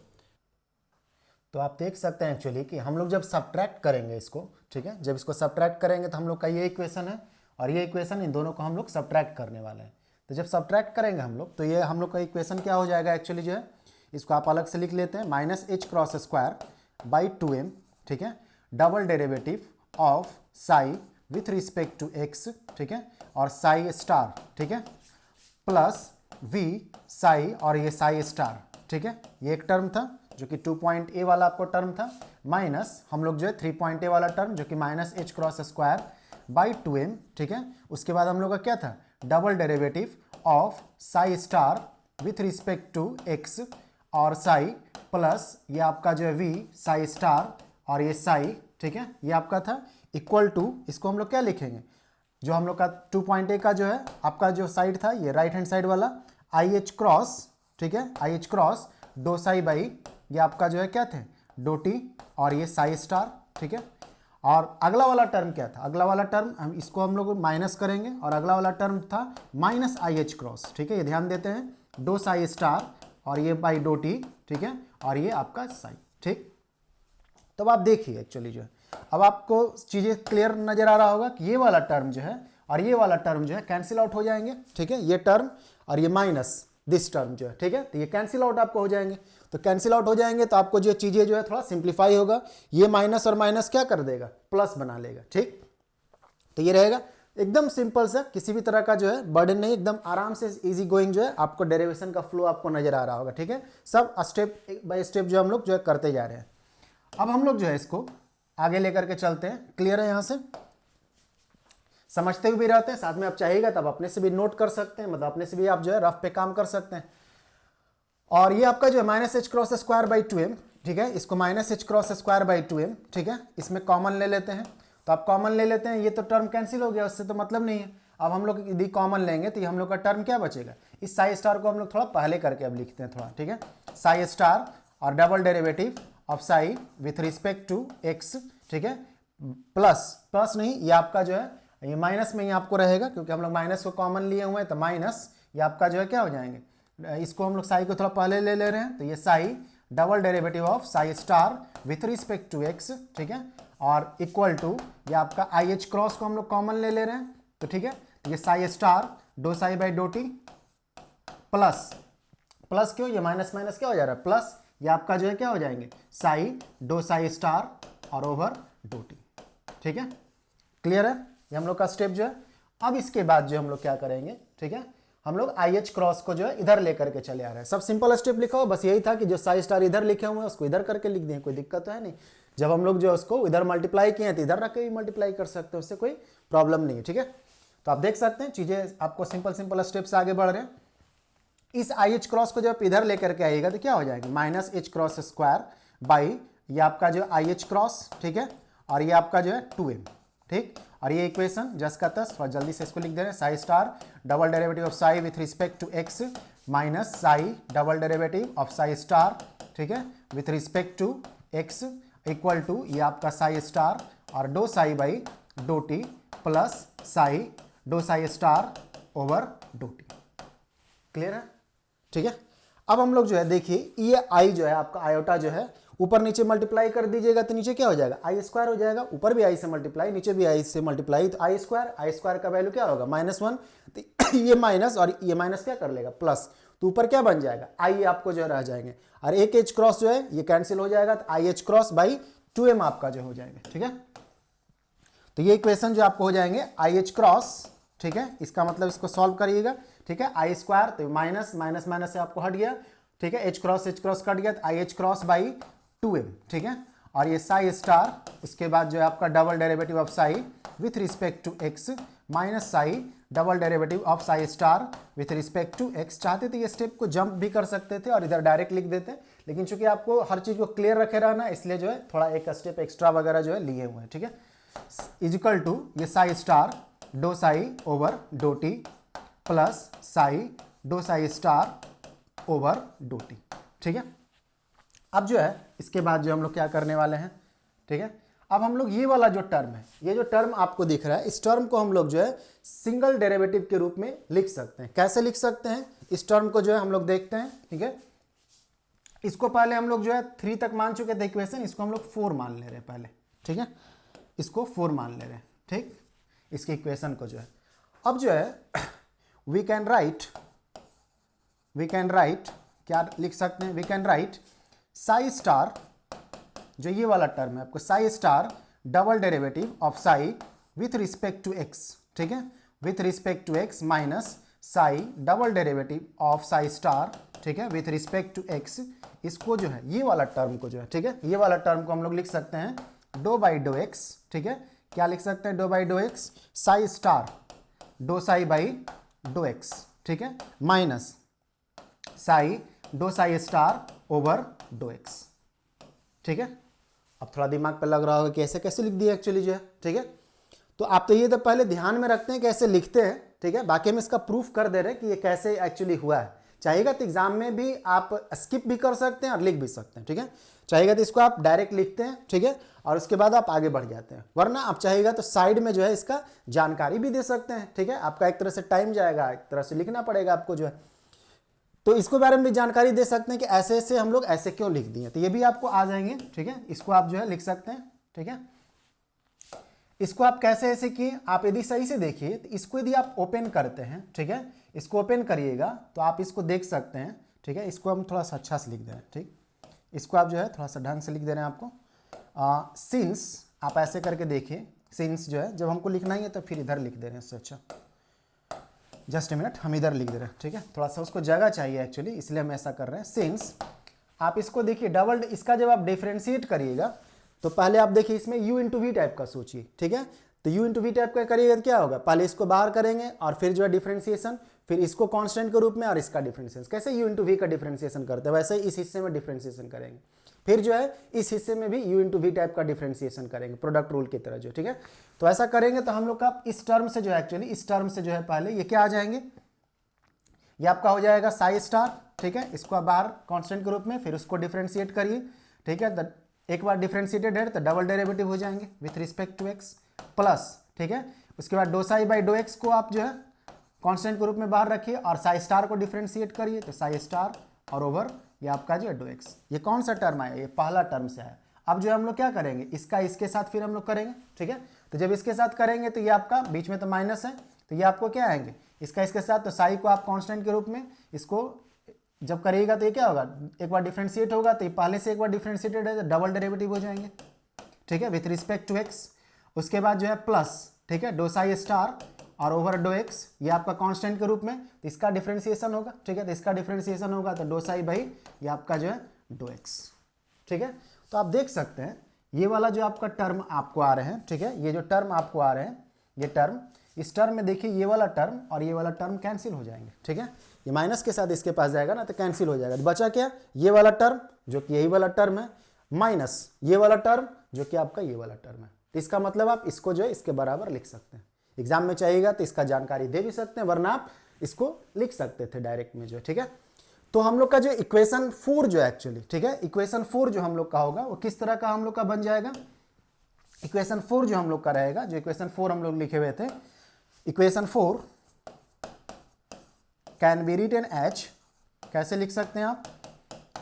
तो आप देख सकते हैं एक्चुअली कि हम लोग जब सब्ट्रैक्ट करेंगे इसको, ठीक है, जब इसको सब्ट्रैक्ट करेंगे तो हम लोग का ये इक्वेशन है और ये इक्वेशन, इन दोनों को हम लोग सब्ट्रैक्ट करने वाले हैं। तो जब सब्ट्रैक्ट करेंगे हम लोग तो ये हम लोग का इक्वेशन क्या हो जाएगा एक्चुअली जो है, इसको आप अलग से लिख लेते हैं, minus H cross square by 2m, ठीक है, double derivative of psi with respect to X, ठीक है, और साई स्टार, ठीक है, प्लस वी साई और ये साई स्टार, ठीक है, ये एक टर्म था जो कि 2 पॉइंट ए वाला आपको टर्म था, माइनस हम लोग जो है 3 पॉइंट ए वाला टर्म जो कि minus H cross square by 2m, ठीक है। उसके बाद हम लोग का क्या था, double derivative of psi star with respect to X और साई प्लस ये आपका जो है वी साई स्टार और ये साई, ठीक है, ये आपका था इक्वल टू, इसको हम लोग क्या लिखेंगे, जो हम लोग का 2 पॉइंट ए का जो है आपका जो साइड था ये राइट हैंड साइड वाला आई एच क्रॉस, ठीक है, आई एच क्रॉस दो साई बाई ये आपका जो है क्या थे दो टी और ये साई स्टार, ठीक है। और अगला वाला टर्म क्या था, अगला वाला टर्म हम इसको हम लोग माइनस करेंगे और अगला वाला टर्म था माइनस आई एच क्रॉस, ठीक है, ये ध्यान देते हैं, दो साई स्टार और ये बाई दो टी, ठीक है, और ये आपका साई, ठीक। तो अब आप देखिए एक्चुअली जो है, अब आपको चीज़ें क्लियर नजर आ रहा होगा कि ये वाला टर्म जो है और ये वाला टर्म जो है कैंसिल आउट हो जाएंगे, ठीक है, ये टर्म और ये माइनस दिस टर्म जो है, ठीक है, तो ये कैंसिल आउट आपको हो जाएंगे। तो कैंसिल आउट हो जाएंगे तो आपको जो चीज़ें जो है थोड़ा सिंप्लीफाई होगा, ये माइनस और माइनस क्या कर देगा, प्लस बना लेगा, ठीक। तो ये रहेगा एकदम सिंपल सा, किसी भी तरह का जो है बर्डन नहीं, एकदम आराम से इजी गोइंग जो है आपको डेरिवेशन का फ्लो आपको नजर आ रहा होगा, ठीक है। सब स्टेप बाय स्टेप जो हम लोग जो है करते जा रहे हैं। अब हम लोग जो है इसको आगे लेकर के चलते हैं, क्लियर है, यहाँ से समझते हुए भी रहते हैं, साथ में आप चाहिएगा तब अपने से भी नोट कर सकते हैं, मतलब अपने से भी आप जो है रफ पे काम कर सकते हैं। और ये आपका जो है minus H cross square by 2m, ठीक है, इसको minus H cross square by 2m, ठीक है, इसमें कॉमन ले लेते हैं, तो आप कॉमन ले लेते हैं, ये तो टर्म कैंसिल हो गया, उससे तो मतलब नहीं है। अब हम लोग यदि कॉमन लेंगे तो ये हम लोग का टर्म क्या बचेगा, इस साई स्टार को हम लोग थोड़ा पहले करके अब लिखते हैं थोड़ा, ठीक है, साई स्टार और double derivative of psi with respect to X, ठीक है, प्लस नहीं, ये आपका जो है ये माइनस में ही आपको रहेगा क्योंकि हम लोग माइनस को कॉमन लिए हुए हैं, तो माइनस ये आपका जो है क्या हो जाएंगे, इसको हम लोग साई को थोड़ा पहले ले रहे हैं, तो ये psi double derivative of psi star with respect to X, ठीक है, और इक्वल टू ये आपका आई एच क्रॉस को हम लोग कॉमन ले रहे हैं, तो ठीक है, ये साई स्टार दो साई बाई दो टी प्लस क्यों, ये माइनस माइनस क्या हो जा रहा है प्लस, ये आपका जो है क्या हो जाएंगे साई दो साई स्टार और ओवर दो टी, ठीक है, क्लियर है, ये हम लोग का स्टेप जो है। अब इसके बाद जो हम लोग क्या करेंगे, ठीक है, हम लोग आई एच क्रॉस को जो है इधर लेकर के चले आ रहे हैं। सब सिंपल स्टेप लिखा हो, बस यही था कि जो साई स्टार इधर लिखे हुए हैं उसको इधर करके लिख दें, कोई दिक्कत तो है नहीं। जब हम लोग जो है उसको इधर मल्टीप्लाई किए हैं तो इधर रख के भी मल्टीप्लाई कर सकते हैं, उससे कोई प्रॉब्लम नहीं है, ठीक है। तो आप देख सकते हैं चीजें आपको सिंपल स्टेप से आगे बढ़ रहे हैं। इस आई एच क्रॉस को जब इधर लेकर के आइएगा तो क्या हो जाएगा, minus H cross square by ये आपका जो आई एच क्रॉस, ठीक है, और ये आपका जो है 2m, ठीक, और ये इक्वेशन जस का तस, और जल्दी से इसको लिख दे रहे हैं, psi star double derivative of psi with respect to X minus psi double derivative of psi star, ठीक है, with respect to X equal to ये आपका साई स्टार और दो साई बाई दो टी प्लस साई दो साई स्टार ओवर दो T, clear है, ठीक है। अब हम लोग जो है देखिए ये आई जो है आपका आयोटा जो है ऊपर नीचे मल्टीप्लाई कर दीजिएगा तो नीचे क्या हो जाएगा, आई स्क्वायर हो जाएगा, ऊपर भी आई से मल्टीप्लाई नीचे भी आई से मल्टीप्लाई, तो आई स्क्वायर का वैल्यू क्या होगा -1, तो ये माइनस और ये माइनस क्या कर लेगा प्लस, तो ऊपर क्या बन जाएगा आई आपको जो रह जाएंगे, और एक एच क्रॉस जो है ये कैंसिल हो जाएगा, तो I H cross by 2m आपका जो हो जाएगा, ठीक है। तो ये इक्वेशन जो आपको हो जाएंगे आई एच क्रॉस, ठीक है, इसका मतलब इसको सॉल्व करिएगा, ठीक है, आई स्क्वायर तो माइनस माइनस माइनस से आपको हट गया, ठीक है, एच क्रॉस कट गया, तो I H cross by 2m, ठीक है, और ये साई स्टार, उसके बाद जो है आपका double derivative of psi with respect to X minus psi double derivative of psi star with respect to X. चाहते थे ये स्टेप को जंप भी कर सकते थे और इधर डायरेक्ट लिख देते, लेकिन चूंकि आपको हर चीज को क्लियर रखे रहना इसलिए जो है थोड़ा एक स्टेप एक्स्ट्रा वगैरह जो है लिए हुए हैं, ठीक है, इजिकल टू ये साई स्टार दो साई ओवर दो टी प्लस साई दो साई स्टार ओवर दो टी, ठीक है। अब जो है इसके बाद जो हम लोग क्या करने वाले हैं, ठीक है, अब हम लोग ये वाला जो टर्म है, ये जो टर्म आपको दिख रहा है, इस टर्म को हम लोग जो है सिंगल डेरिवेटिव के रूप में लिख सकते हैं। कैसे लिख सकते हैं, इस टर्म को जो है हम लोग देखते हैं, ठीक है। इसको पहले हम लोग जो है 3 तक मान चुके थे इक्वेशन, इसको हम लोग 4 मान ले रहे हैं पहले, ठीक है। इसको 4 मान ले रहे हैं, ठीक, इसकी इक्वेशन को जो है। अब जो है वी कैन राइट क्या लिख सकते हैं, we can write psi star, जो ये वाला टर्म है आपको, psi star double derivative of psi with respect to X, ठीक है, with respect to X minus psi double derivative of psi star, ठीक है, विथ रिस्पेक्ट टू एक्स। इसको जो है ये वाला टर्म को जो है, ठीक है, ये वाला टर्म को हम लोग लिख सकते हैं डो बाई डो एक्स, ठीक है। क्या लिख सकते हैं, do by do X psi star dough psi by do X, ठीक है, minus psi do psi star over dough X, ठीक है। अब थोड़ा दिमाग पे लग रहा होगा कि ऐसे कैसे लिख दिया एक्चुअली जो है, ठीक है। तो आप तो ये तो पहले ध्यान में रखते हैं कैसे लिखते हैं, ठीक है, बाकी हम इसका प्रूफ कर दे रहे हैं कि ये कैसे एक्चुअली हुआ है। चाहिएगा तो एग्जाम में भी आप स्किप भी कर सकते हैं और लिख भी सकते हैं, ठीक है। चाहिएगा तो इसको आप डायरेक्ट लिखते हैं, ठीक है, और उसके बाद आप आगे बढ़ जाते हैं, वरना आप चाहिएगा तो साइड में जो है इसका जानकारी भी दे सकते हैं, ठीक है। आपका एक तरह से टाइम जाएगा, एक तरह से लिखना पड़ेगा आपको जो है, तो इसको बारे में भी जानकारी दे सकते हैं कि ऐसे ऐसे हम लोग ऐसे क्यों लिख दिए, तो ये भी आपको आ जाएंगे, ठीक है। इसको आप जो है लिख सकते हैं, ठीक है। इसको आप कैसे ऐसे किए, आप यदि सही से देखिए तो इसको यदि आप ओपन करते हैं, ठीक है, इसको ओपन करिएगा तो आप इसको देख सकते हैं, ठीक है। इसको हम थोड़ा सा अच्छा से लिख दे रहे हैं, ठीक, इसको आप जो है थोड़ा सा ढंग से लिख दे रहे हैं आपको। सिंस आप ऐसे करके देखिए, सिंस जो है जब हमको लिखना ही है तो फिर इधर लिख दे रहे हैं, इससे अच्छा जस्ट ए मिनट हम इधर लिख दे रहे हैं, ठीक है। थोड़ा सा उसको जगह चाहिए एक्चुअली, इसलिए हम ऐसा कर रहे हैं। सिंस आप इसको देखिए डबल, इसका जब आप डिफ्रेंशिएट करिएगा तो पहले आप देखिए इसमें u इंटू वी टाइप का सोचिए, ठीक है। तो u इंटू वी टाइप का करिएगा तो क्या होगा, पहले इसको बाहर करेंगे और फिर जो है डिफ्रेंशिएशन, फिर इसको कांस्टेंट के रूप में और इसका डिफ्रेंशिएशन, कैसे u इंटू वी का डिफ्रेंशिएशन करते हैं वैसे ही इस हिस्से में डिफ्रेंशिएशन करेंगे, फिर जो है इस हिस्से में भी u इंटू वी टाइप का डिफ्रेंशिएशन करेंगे प्रोडक्ट रूल की तरह जो, ठीक है। तो ऐसा करेंगे तो हम लोग का इस टर्म से जो है एक्चुअली इस टर्म से जो है पहले ये क्या आ जाएंगे, ये आपका हो जाएगा साई स्टार, ठीक है। इसको आप बाहर कांस्टेंट के रूप में, फिर उसको डिफ्रेंशिएट करिए, ठीक है। एक बार डिफ्रेंशिएटेड है तो डबल डेरिवेटिव हो जाएंगे with respect to X plus, ठीक है। उसके बाद do psi by do X को आप जो है कांस्टेंट के रूप में बाहर रखिए और साई स्टार को डिफ्रेंशिएट करिए, तो साई स्टार और ओवर ये आपका जो है डो एक्स। ये कौन सा टर्म आया, ये पहला टर्म से आया। अब जो है हम लोग क्या करेंगे, इसका इसके साथ फिर हम लोग करेंगे, ठीक है। तो जब इसके साथ करेंगे तो ये आपका बीच में तो माइनस है, तो ये आपको क्या आएंगे, इसका इसके साथ, तो साई को आप कांस्टेंट के रूप में इसको जब करिएगा तो ये क्या होगा, एक बार डिफ्रेंशिएट होगा तो ये पहले से एक बार डिफ्रेंशिएटेड है तो डबल डेरिवेटिव हो जाएंगे, ठीक है, विथ रिस्पेक्ट टू एक्स। उसके बाद जो है प्लस, ठीक है, डो साई स्टार और ओवर डो एक्स, ये आपका कांस्टेंट के रूप में, तो इसका डिफ्रेंशिएशन होगा, ठीक है। तो इसका डिफ्रेंशिएशन होगा तो डो साई बाई ये आपका जो है डो एक्स, ठीक है। तो आप देख सकते हैं ये वाला जो आपका टर्म आपको आ रहे हैं, ठीक है, ये जो टर्म आपको आ रहे हैं, ये टर्म, इस टर्म में देखिए ये वाला टर्म और ये वाला टर्म कैंसिल हो जाएंगे, ठीक है। ये माइनस के साथ इसके पास जाएगा ना तो कैंसिल हो जाएगा, तो बचा क्या, ये वाला टर्म जो कि यही वाला टर्म है माइनस ये वाला टर्म जो कि आपका ये वाला टर्म है। तो इसका मतलब आप इसको जो है इसके बराबर लिख सकते हैं। एग्जाम में चाहिएगा तो इसका जानकारी दे भी सकते हैं, वरना आप इसको लिख सकते थे डायरेक्ट में जो है, ठीक है। तो हम लोग का जो इक्वेशन 4 जो है एक्चुअली, ठीक है, इक्वेशन 4 जो हम लोग का होगा वो किस तरह का हम लोग का बन जाएगा। इक्वेशन 4 जो हम लोग का रहेगा, जो इक्वेशन 4 हम लोग लिखे हुए थे, equation 4 can be written as, कैसे लिख सकते हैं आप,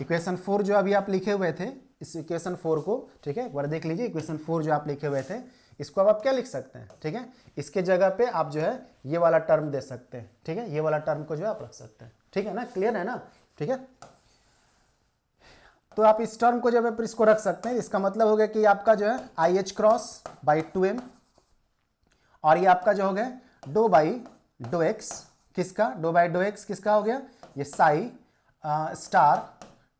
इक्वेशन 4 जो अभी आप लिखे हुए थे इस इक्वेशन 4 को, ठीक है, एक बार देख लीजिए इक्वेशन 4 जो आप लिखे हुए थे इसको अब आप क्या लिख सकते हैं, ठीक है। इसके जगह पे आप जो है ये वाला टर्म दे सकते हैं, ठीक है, ये वाला टर्म को जो है आप रख सकते हैं, ठीक है ना, क्लियर है ना, ठीक है। तो आप इस टर्म को जब आप इसको रख सकते हैं, इसका मतलब हो गया कि आपका जो है I H cross by 2m और ये आपका जो हो गया डो बाई डो एक्स, किसका, डो बाई डो एक्स किसका हो गया, ये psi star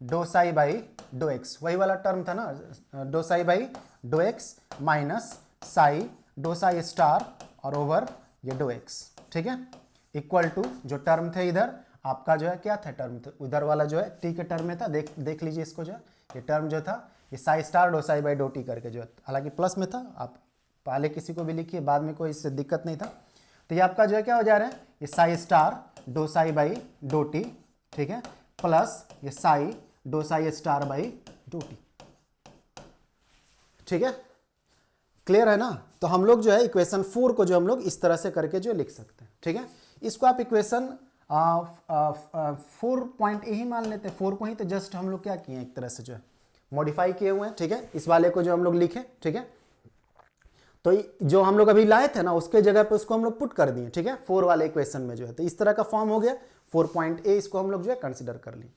dough psi by do X, वही वाला टर्म था ना, do psi by do x minus psi do psi star और ओवर ये डो एक्स, ठीक है, इक्वल टू जो टर्म थे इधर आपका जो है क्या था टर्म, तो उधर वाला जो है टी के टर्म में था, देख लीजिए इसको जो है, ये टर्म जो था ये psi star dough psi by dough T करके जो है, हालांकि प्लस में था, आप पहले किसी को भी लिखिए बाद में कोई इससे दिक्कत नहीं था। तो ये आपका जो है क्या हो जा रहा है, ये psi star dough psi by dough T, ठीक है, प्लस ये psi do psi star by dough T, ठीक है, क्लियर है ना। तो हम लोग जो है इक्वेशन 4 को जो हम लोग इस तरह से करके जो लिख सकते हैं, ठीक है। इसको आप इक्वेशन 4 पॉइंट ए ही मान लेते हैं, 4 को ही तो जस्ट हम लोग क्या किए हैं, एक तरह से जो है मॉडिफाई किए हुए हैं, ठीक है। इस वाले को जो हम लोग लिखे, ठीक है, तो जो हम लोग अभी लाए थे ना उसके जगह पे उसको हम लोग पुट कर दिए, ठीक है, 4 वाले इक्वेशन में जो है, तो इस तरह का फॉर्म हो गया 4 पॉइंट ए, इसको हम लोग जो है कंसिडर कर लिए।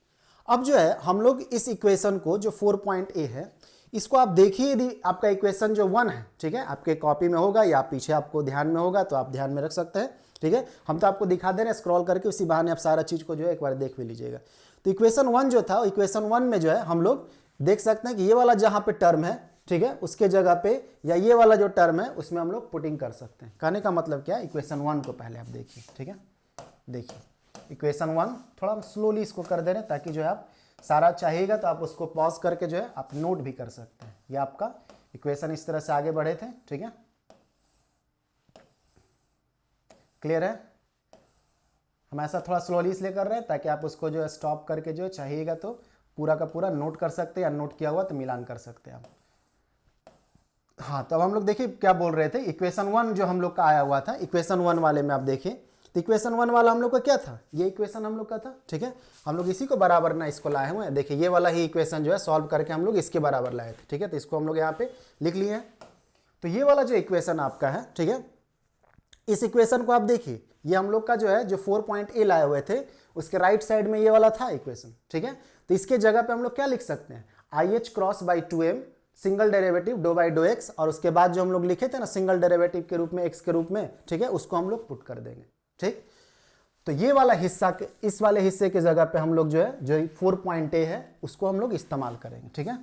अब जो है हम लोग इस इक्वेशन को जो 4 पॉइंट ए है इसको आप देखिए, यदि आपका इक्वेशन जो 1 है, ठीक है, आपके कॉपी में होगा या पीछे आपको ध्यान में होगा तो आप ध्यान में रख सकते हैं, ठीक है। हम तो आपको दिखा दे रहे हैं स्क्रॉल करके, उसी बहाने आप सारा चीज को जो है एक बार देख भी लीजिएगा। तो इक्वेशन 1 जो था, इक्वेशन 1 में जो है हम लोग देख सकते हैं कि ये वाला जहां पे टर्म है, ठीक है, उसके जगह पे या ये वाला जो टर्म है उसमें हम लोग पुटिंग कर सकते हैं। कहने का मतलब क्या है, इक्वेशन 1 को पहले आप देखिए, ठीक है, देखिए इक्वेशन 1, थोड़ा हम स्लोली इसको कर दे रहे हैं ताकि जो है आप सारा चाहिएगा तो आप उसको पॉज करके जो है आप नोट भी कर सकते हैं। ये आपका इक्वेशन इस तरह से आगे बढ़े थे, ठीक है, क्लियर है। हम ऐसा थोड़ा स्लोली इसलिए कर रहे हैं ताकि आप उसको जो है स्टॉप करके जो है चाहिएगा तो पूरा का पूरा नोट कर सकते हैं, या नोट किया हुआ तो मिलान कर सकते हैं आप। हाँ, तो अब हम लोग देखिए क्या बोल रहे थे, इक्वेशन 1 जो हम लोग का आया हुआ था, इक्वेशन 1 वाले में आप देखिए, तो इक्वेशन 1 वाला हम लोग का क्या था, ये इक्वेशन हम लोग का था, ठीक है। हम लोग इसी को बराबर ना इसको लाए हुए हैं, देखिए ये वाला ही इक्वेशन जो है सॉल्व करके हम लोग इसके बराबर लाए थे, ठीक है। तो इसको हम लोग यहाँ पे लिख लिए हैं। तो ये वाला जो इक्वेशन आपका है, ठीक है, इस इक्वेशन को आप देखिए, ये हम लोग का जो है जो 4 पॉइंट ए लाए हुए थे उसके राइट साइड में ये वाला था इक्वेशन, ठीक है। तो इसके जगह पे हम लोग क्या लिख सकते हैं, I H cross by 2m single derivative dough by do x, और उसके बाद जो हम लोग लिखे थे ना सिंगल डेरिवेटिव के रूप में एक्स के रूप में, ठीक है, उसको हम लोग पुट कर देंगे, ठीक। तो ये वाला हिस्सा, इस वाले हिस्से के जगह पे हम लोग जो है जो 4 पॉइंट ए है उसको हम लोग इस्तेमाल करेंगे, ठीक है।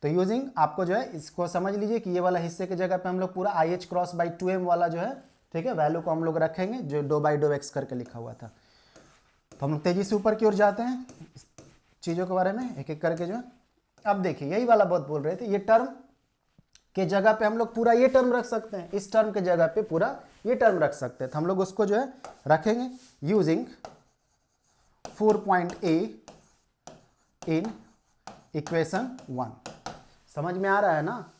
तो यूजिंग आपको जो है इसको समझ लीजिए कि ये वाला हिस्से की जगह पे हम लोग पूरा I H cross by 2m वाला जो है, ठीक है, वैल्यू को हम लोग रखेंगे जो डो बाई डो एक्स करके लिखा हुआ था। तो हम लोग तेजी से ऊपर की ओर जाते हैं चीज़ों के बारे में एक एक करके जो है। अब देखिए यही वाला बहुत बोल रहे थे, ये टर्म के जगह पे हम लोग पूरा ये टर्म रख सकते हैं, इस टर्म के जगह पे पूरा ये टर्म रख सकते हैं। तो हम लोग उसको जो है रखेंगे using 4 point A in equation 1। समझ में आ रहा है ना,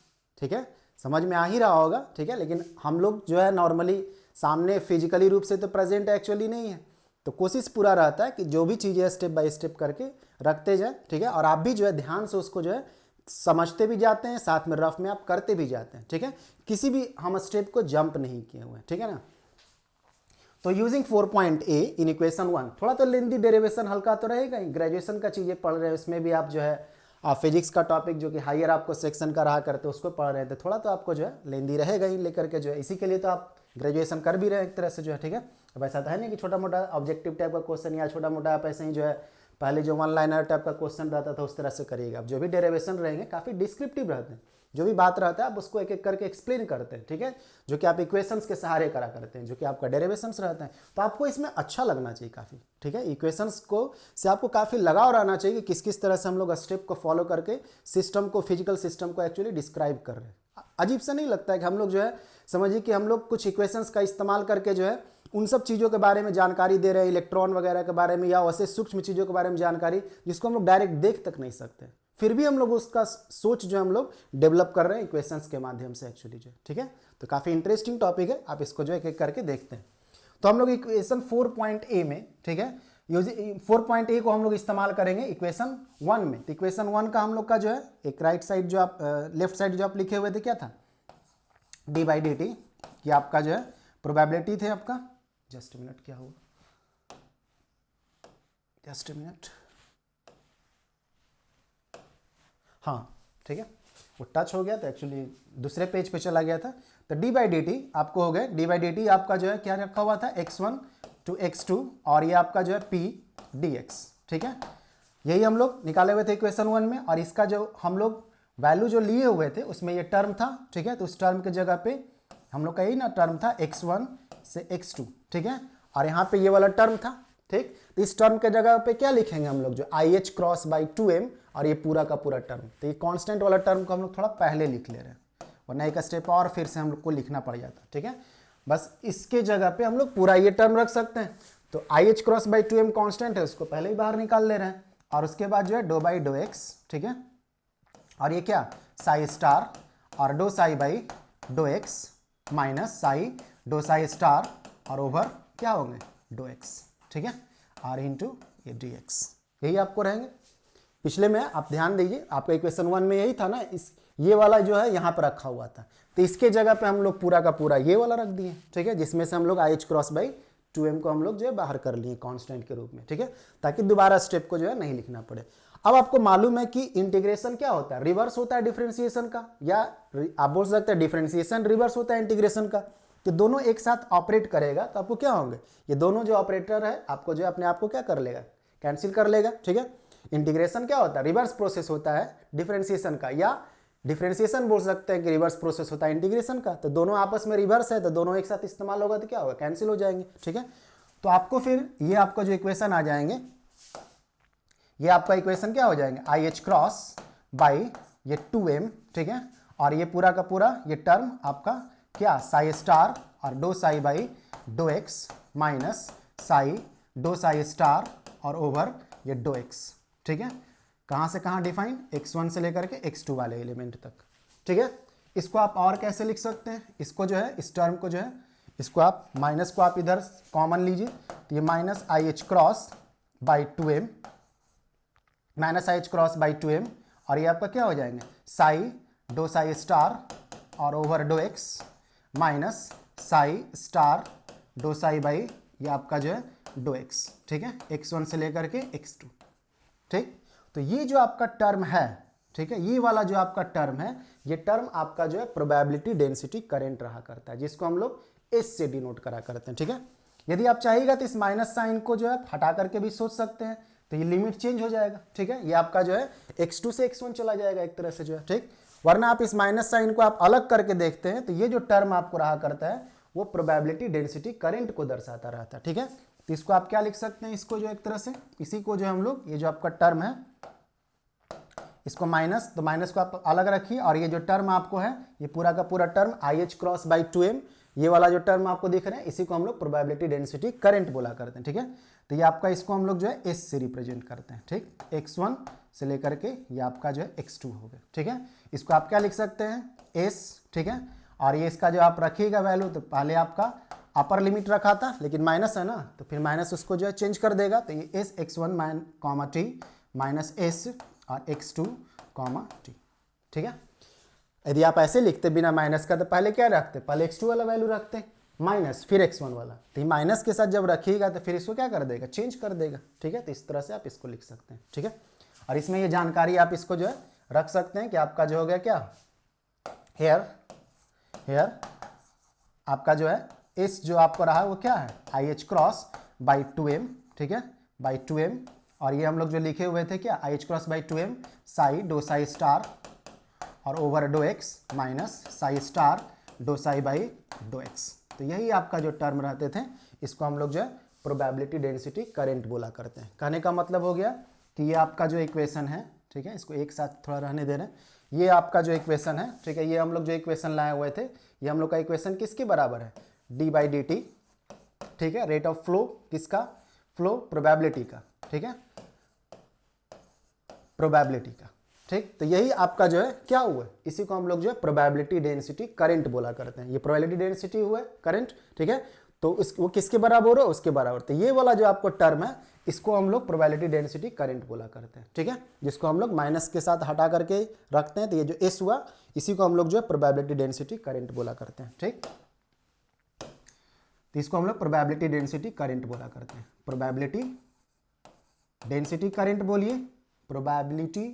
ठीक है, समझ में आ ही रहा होगा, ठीक है। लेकिन हम लोग जो है नॉर्मली सामने फिजिकली रूप से तो प्रेजेंट एक्चुअली नहीं है, तो कोशिश पूरा रहता है कि जो भी चीज़ें स्टेप बाय स्टेप करके रखते जाए, ठीक है, और आप भी जो है ध्यान से उसको जो है समझते भी जाते हैं, साथ में रफ में आप करते भी जाते हैं, ठीक है। किसी भी हम स्टेप को जंप नहीं किए हुए हैं, ठीक है ना। तो using 4 point A in equation 1, थोड़ा तो लेंदी डेरिवेशन हल्का तो रहेगा ही, ग्रेजुएशन का चीज़ें पढ़ रहे हैं उसमें भी आप जो है फिजिक्स का टॉपिक जो कि हायर आपको सेक्शन का रहा करते उसको पढ़ रहे थे, थोड़ा तो आपको जो है लेंदी रहेगा ही लेकर के जो है, इसी के लिए तो आप ग्रेजुएशन कर भी रहे हैं एक तरह से जो है, ठीक है। अब ऐसा तो है नहीं कि छोटा मोटा ऑब्जेक्टिव टाइप का क्वेश्चन या छोटा मोटा आप ऐसे ही जो है पहले जो 1 लाइनर टाइप का क्वेश्चन रहता था उस तरह से करिएगा। अब जो भी डेरिवेशन रहेंगे काफ़ी डिस्क्रिप्टिव रहते हैं, जो भी बात रहता है आप उसको एक एक करके एक्सप्लेन करते हैं, ठीक है, जो कि आप इक्वेशंस के सहारे करा करते हैं, जो कि आपका डेरिवेशंस रहते हैं। तो आपको इसमें अच्छा लगना चाहिए काफ़ी, ठीक है, इक्वेशंस को से आपको काफ़ी लगाव रहना चाहिए कि किस किस तरह से हम लोग स्टेप को फॉलो करके सिस्टम को, फिजिकल सिस्टम को एक्चुअली डिस्क्राइब कर रहे हैं। अजीब सा नहीं लगता है कि हम लोग जो है समझिए कि हम लोग कुछ इक्वेशंस का इस्तेमाल करके जो है उन सब चीज़ों के बारे में जानकारी दे रहे हैं, इलेक्ट्रॉन वगैरह के बारे में या वैसे सूक्ष्म चीज़ों के बारे में जानकारी जिसको हम लोग डायरेक्ट देख तक नहीं सकते, फिर भी हम लोग उसका सोच जो हम लोग डेवलप कर रहे हैं इक्वेशंस के माध्यम से एक्चुअली जो, ठीक है। तो काफ़ी इंटरेस्टिंग टॉपिक है, आप इसको जो एक एक करके देखते हैं। तो हम लोग इक्वेशन 4 पॉइंट ए में, ठीक है, 4 पॉइंट ए को हम लोग इस्तेमाल करेंगे इक्वेशन 1 में। तो इक्वेशन 1 का हम लोग का जो है एक राइट साइड जो आप लेफ्ट साइड जो आप लिखे हुए थे क्या था, डी बाई डी टी, ये आपका जो है प्रोबेबिलिटी थे आपका। जस्ट मिनट, क्या हुआ, जस्ट मिनट, हाँ ठीक है, वो टच हो गया तो एक्चुअली दूसरे पेज पे चला गया था। तो डी बाई डी टी आपको हो गया, डी बाई डी टी आपका जो है क्या रखा हुआ था, x1 to x2, और ये आपका जो है p dx, ठीक है, यही हम लोग निकाले हुए थे इक्वेशन 1 में। और इसका जो हम लोग वैल्यू जो लिए हुए थे उसमें ये टर्म था, ठीक है, तो उस टर्म के जगह पे हम लोग का यही ना टर्म था x1 से x2, ठीक है, और यहाँ पे ये वाला टर्म था, ठीक। तो इस टर्म के जगह पे क्या लिखेंगे हम लोग, जो I H cross by 2m और ये पूरा का पूरा टर्म। तो ये कांस्टेंट वाला टर्म को हम लोग थोड़ा पहले लिख ले रहे हैं, वरना एक स्टेप और फिर से हम लोग को लिखना पड़ जाता, ठीक है। बस इसके जगह पे हम लोग पूरा ये टर्म रख सकते हैं। तो I H cross by 2m constant है, उसको पहले ही बाहर निकाल ले रहे हैं, और उसके बाद जो है डो बाई डो एक्स, ठीक है, और ये क्या साई स्टार और dough psi by do x minus psi do psi star और ओवर क्या होंगे डो एक्स, ठीक है। आर इंटू ये डी एक्स, यही आपको रहेंगे। पिछले में आप ध्यान दीजिए, आपका इक्वेशन 1 में यही था ना, इस ये वाला जो है यहाँ पर रखा हुआ था, तो इसके जगह पे हम लोग पूरा का पूरा ये वाला रख दिए, ठीक है, जिसमें से हम लोग I H cross by 2m को हम लोग जो है बाहर कर लिए कांस्टेंट के रूप में, ठीक है, ताकि दोबारा स्टेप को जो है नहीं लिखना पड़े। अब आपको मालूम है कि इंटीग्रेशन क्या होता है, रिवर्स होता है डिफरेंशिएशन का, या आप बोल सकते हैं डिफरेंशिएशन रिवर्स होता है इंटीग्रेशन का। तो दोनों एक साथ ऑपरेट करेगा तो आपको क्या होंगे, ये दोनों जो ऑपरेटर है आपको जो अपने आप को क्या कर लेगा, कैंसिल कर लेगा, ठीक है। इंटीग्रेशन क्या होता है, रिवर्स प्रोसेस होता है डिफरेंशिएशन का, या डिफरेंशिएशन बोल सकते हैं कि रिवर्स प्रोसेस होता है इंटीग्रेशन का। तो दोनों आपस में रिवर्स है तो दोनों एक साथ इस्तेमाल होगा तो क्या होगा, कैंसिल हो जाएंगे, ठीक है। तो आपको फिर ये आपका जो इक्वेशन आ जाएंगे, ये आपका इक्वेशन क्या हो जाएंगे, आई एच क्रॉस बाई ये 2m, ठीक है, और ये पूरा का पूरा ये टर्म आपका क्या, साई स्टार और dough psi by do x minus psi do psi star और ओवर ये डो एक्स, ठीक है। कहाँ से कहाँ डिफाइन, x1 से लेकर के x2 वाले एलिमेंट तक, ठीक है। इसको आप और कैसे लिख सकते हैं, इसको जो है इस टर्म को जो है इसको आप माइनस को आप इधर कॉमन लीजिए, तो ये minus I H cross by 2m, minus I H cross by 2m, और ये आपका क्या हो जाएंगे, साई डो साई स्टार और over dough x minus psi star dough psi by ये आपका जो है डो एक्स, ठीक है, x1 से लेकर के x2, ठीक। तो ये जो आपका टर्म है, ठीक है, ये वाला जो आपका टर्म है, ये टर्म आपका जो है प्रोबेबिलिटी डेंसिटी करंट रहा करता है, जिसको हम लोग एस से डिनोट करा करते हैं, ठीक है। यदि आप चाहिएगा तो इस माइनस साइन को जो है हटा करके भी सोच सकते हैं, तो ये लिमिट चेंज हो जाएगा, ठीक है, ये आपका जो है x2 से x1 चला जाएगा एक तरह से जो है, ठीक। वरना आप इस माइनस साइन को आप अलग करके देखते हैं तो ये जो टर्म आपको रहा करता है वो प्रोबेबिलिटी डेंसिटी करंट को दर्शाता रहता है, ठीक है। तो इसको आप क्या लिख सकते हैं, इसको जो एक तरह से, इसी को जो हम लोग, ये जो आपका टर्म है इसको माइनस, तो माइनस को आप अलग रखिए, और ये जो टर्म आपको है ये पूरा का पूरा term I H cross by 2m, ये वाला जो टर्म आपको दिख रहा है इसी को हम लोग प्रोबेबिलिटी डेंसिटी करंट बोला करते हैं, ठीक है। तो ये आपका, इसको हम लोग जो है एस से रिप्रेजेंट करते हैं, ठीक, x1 से लेकर के ये आपका जो है x2 हो गया, ठीक है। इसको आप क्या लिख सकते हैं, एस, ठीक है, और ये इसका जो आप रखिएगा वैल्यू, तो पहले आपका अपर लिमिट रखा था लेकिन माइनस है ना, तो फिर माइनस उसको जो है चेंज कर देगा, तो ये S x1 comma T minus S और x2 कॉमा टी, ठीक है। यदि आप ऐसे लिखते बिना माइनस का तो पहले क्या रखते, पहले x2 वाला वैल्यू रखते माइनस फिर x1 वाला, तो ये माइनस के साथ जब रखिएगा तो फिर इसको क्या कर देगा, चेंज कर देगा, ठीक है। तो इस तरह से आप इसको लिख सकते हैं, ठीक है। और इसमें ये जानकारी आप इसको जो है रख सकते हैं कि आपका जो हो गया क्या, हेयर आपका जो है एस जो आपको रहा वो क्या है, I H cross by 2m, ठीक है, बाई 2m, और ये हम लोग जो लिखे हुए थे क्या, i H cross by 2m psi do psi star और over dough x minus psi star dough psi by do x. तो यही आपका जो टर्म रहते थे, इसको हम लोग जो है प्रोबेबिलिटी डेंसिटी करंट बोला करते हैं। कहने का मतलब हो गया कि ये आपका जो इक्वेशन है, ठीक है, इसको एक साथ थोड़ा रहने दे रहे हैं, ये आपका जो इक्वेशन है, ठीक है, ये हम लोग जो इक्वेशन लाए हुए थे, ये हम लोग का इक्वेशन किसके बराबर है, डी बाई डी टी, ठीक है, रेट ऑफ फ्लो किसका, फ्लो प्रोबेबिलिटी का, ठीक है, प्रोबेबिलिटी का, ठीक। तो यही आपका जो है क्या हुआ, इसी को हम लोग जो है प्रोबेबिलिटी डेंसिटी करंट बोला करते हैं। ये प्रोबेबिलिटी डेंसिटी हुआ करंट, ठीक है, तो वो किसके बराबर हो, उसके बराबर। तो ये वाला जो आपको टर्म है इसको हम लोग प्रोबेबिलिटी डेंसिटी करंट बोला करते हैं, ठीक है, जिसको हम लोग माइनस के साथ हटा करके रखते हैं, तो ये जो एस हुआ इसी को हम लोग जो है प्रोबेबिलिटी डेंसिटी करंट बोला करते हैं, ठीक। तो इसको हम लोग प्रोबेबिलिटी डेंसिटी करंट बोला करते हैं, प्रोबेबिलिटी डेंसिटी करंट बोलिए, प्रोबेबिलिटी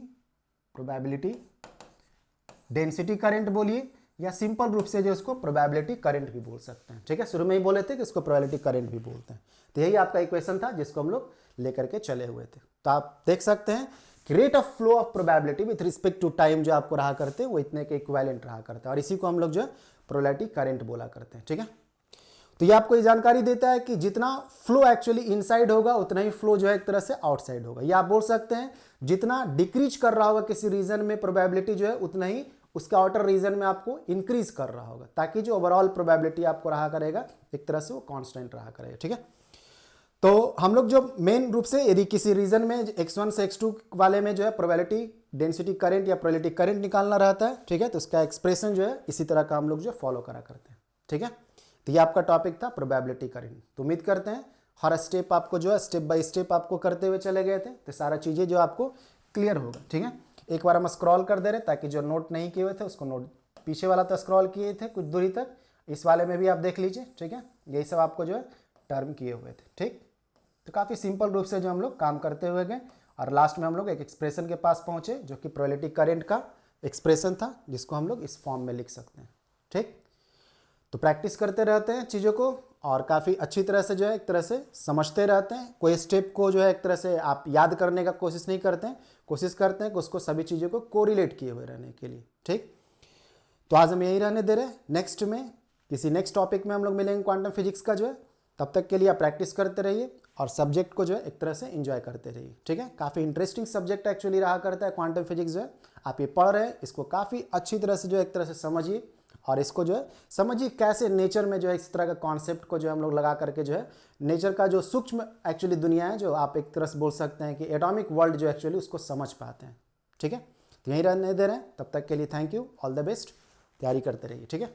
डेंसिटी करंट बोलिए, या सिंपल रूप से जो इसको प्रोबेबिलिटी करंट भी बोल सकते हैं, ठीक है। शुरू में ही बोले थे कि इसको प्रोबेबिलिटी करंट भी बोलते हैं। तो यही आपका इक्वेशन था जिसको हम लोग लेकर के चले हुए थे। तो आप देख सकते हैं कि rate of flow of probability with respect to time जो आपको रहा करते हैं वो इतने के इक्विवेलेंट रहा करता है, और इसी को हम लोग जो है प्रोबेबिलिटी करंट बोला करते हैं, ठीक है। तो ये आपको ये जानकारी देता है कि जितना फ्लो एक्चुअली इनसाइड होगा उतना ही फ्लो जो है एक तरह से आउटसाइड होगा। या आप बोल सकते हैं जितना डिक्रीज कर रहा होगा किसी रीजन में प्रोबेबिलिटी जो है उतना ही उसके आउटर रीजन में आपको इंक्रीज कर रहा होगा, ताकि जो ओवरऑल प्रोबेबिलिटी आपको रहा करेगा एक तरह से वो कांस्टेंट रहा करेगा, ठीक है। तो हम लोग जो मेन रूप से यदि किसी रीजन में x1 से x2 वाले में जो है प्रोबेबिलिटी डेंसिटी करंट या प्रोबेबिलिटी करंट निकालना रहता है, ठीक है, तो उसका एक्सप्रेशन जो है इसी तरह का हम लोग जो फॉलो करा करते हैं, ठीक है। तो ये आपका टॉपिक था प्रोबेबिलिटी करंट। तो उम्मीद करते हैं हर स्टेप आपको जो है स्टेप बाय स्टेप आपको करते हुए चले गए थे, तो सारा चीज़ें जो आपको क्लियर होगा। ठीक है, एक बार हम स्क्रॉल कर दे रहे ताकि जो नोट नहीं किए हुए थे उसको नोट, पीछे वाला तो स्क्रॉल किए थे कुछ दूरी तक, इस वाले में भी आप देख लीजिए। ठीक है, यही सब आपको जो है टर्म किए हुए थे। ठीक, तो काफ़ी सिंपल रूप से जो हम लोग काम करते हुए गए और लास्ट में हम लोग एक एक्सप्रेशन के पास पहुंचे जो कि प्रोबेबिलिटी करंट का एक्सप्रेशन था, जिसको हम लोग इस फॉर्म में लिख सकते हैं। ठीक, तो प्रैक्टिस करते रहते हैं चीज़ों को और काफ़ी अच्छी तरह से जो है एक तरह से समझते रहते हैं। कोई स्टेप को जो है एक तरह से आप याद करने का कोशिश नहीं करते हैं, कोशिश करते हैं कि उसको सभी चीज़ों को कोरिलेट किए हुए रहने के लिए। ठीक, तो आज हम यही रहने दे रहे हैं। नेक्स्ट में किसी नेक्स्ट टॉपिक में हम लोग मिलेंगे क्वांटम फिजिक्स का जो है। तब तक के लिए आप प्रैक्टिस करते रहिए और सब्जेक्ट को जो है एक तरह से एंजॉय करते रहिए। ठीक है, काफ़ी इंटरेस्टिंग सब्जेक्ट एक्चुअली रहा करता है क्वांटम फिजिक्स जो है। आप ये पढ़ रहे हैं, इसको काफ़ी अच्छी तरह से जो है एक तरह से समझिए और इसको जो है समझिए कैसे नेचर में जो है इस तरह का कॉन्सेप्ट को जो है हम लोग लगा करके जो है नेचर का जो सूक्ष्म एक्चुअली दुनिया है, जो आप एक तरह से बोल सकते हैं कि एटॉमिक वर्ल्ड जो एक्चुअली उसको समझ पाते हैं। ठीक है, तो यहीं रहने दे रहे हैं। तब तक के लिए thank you, all the best, तैयारी करते रहिए। ठीक है।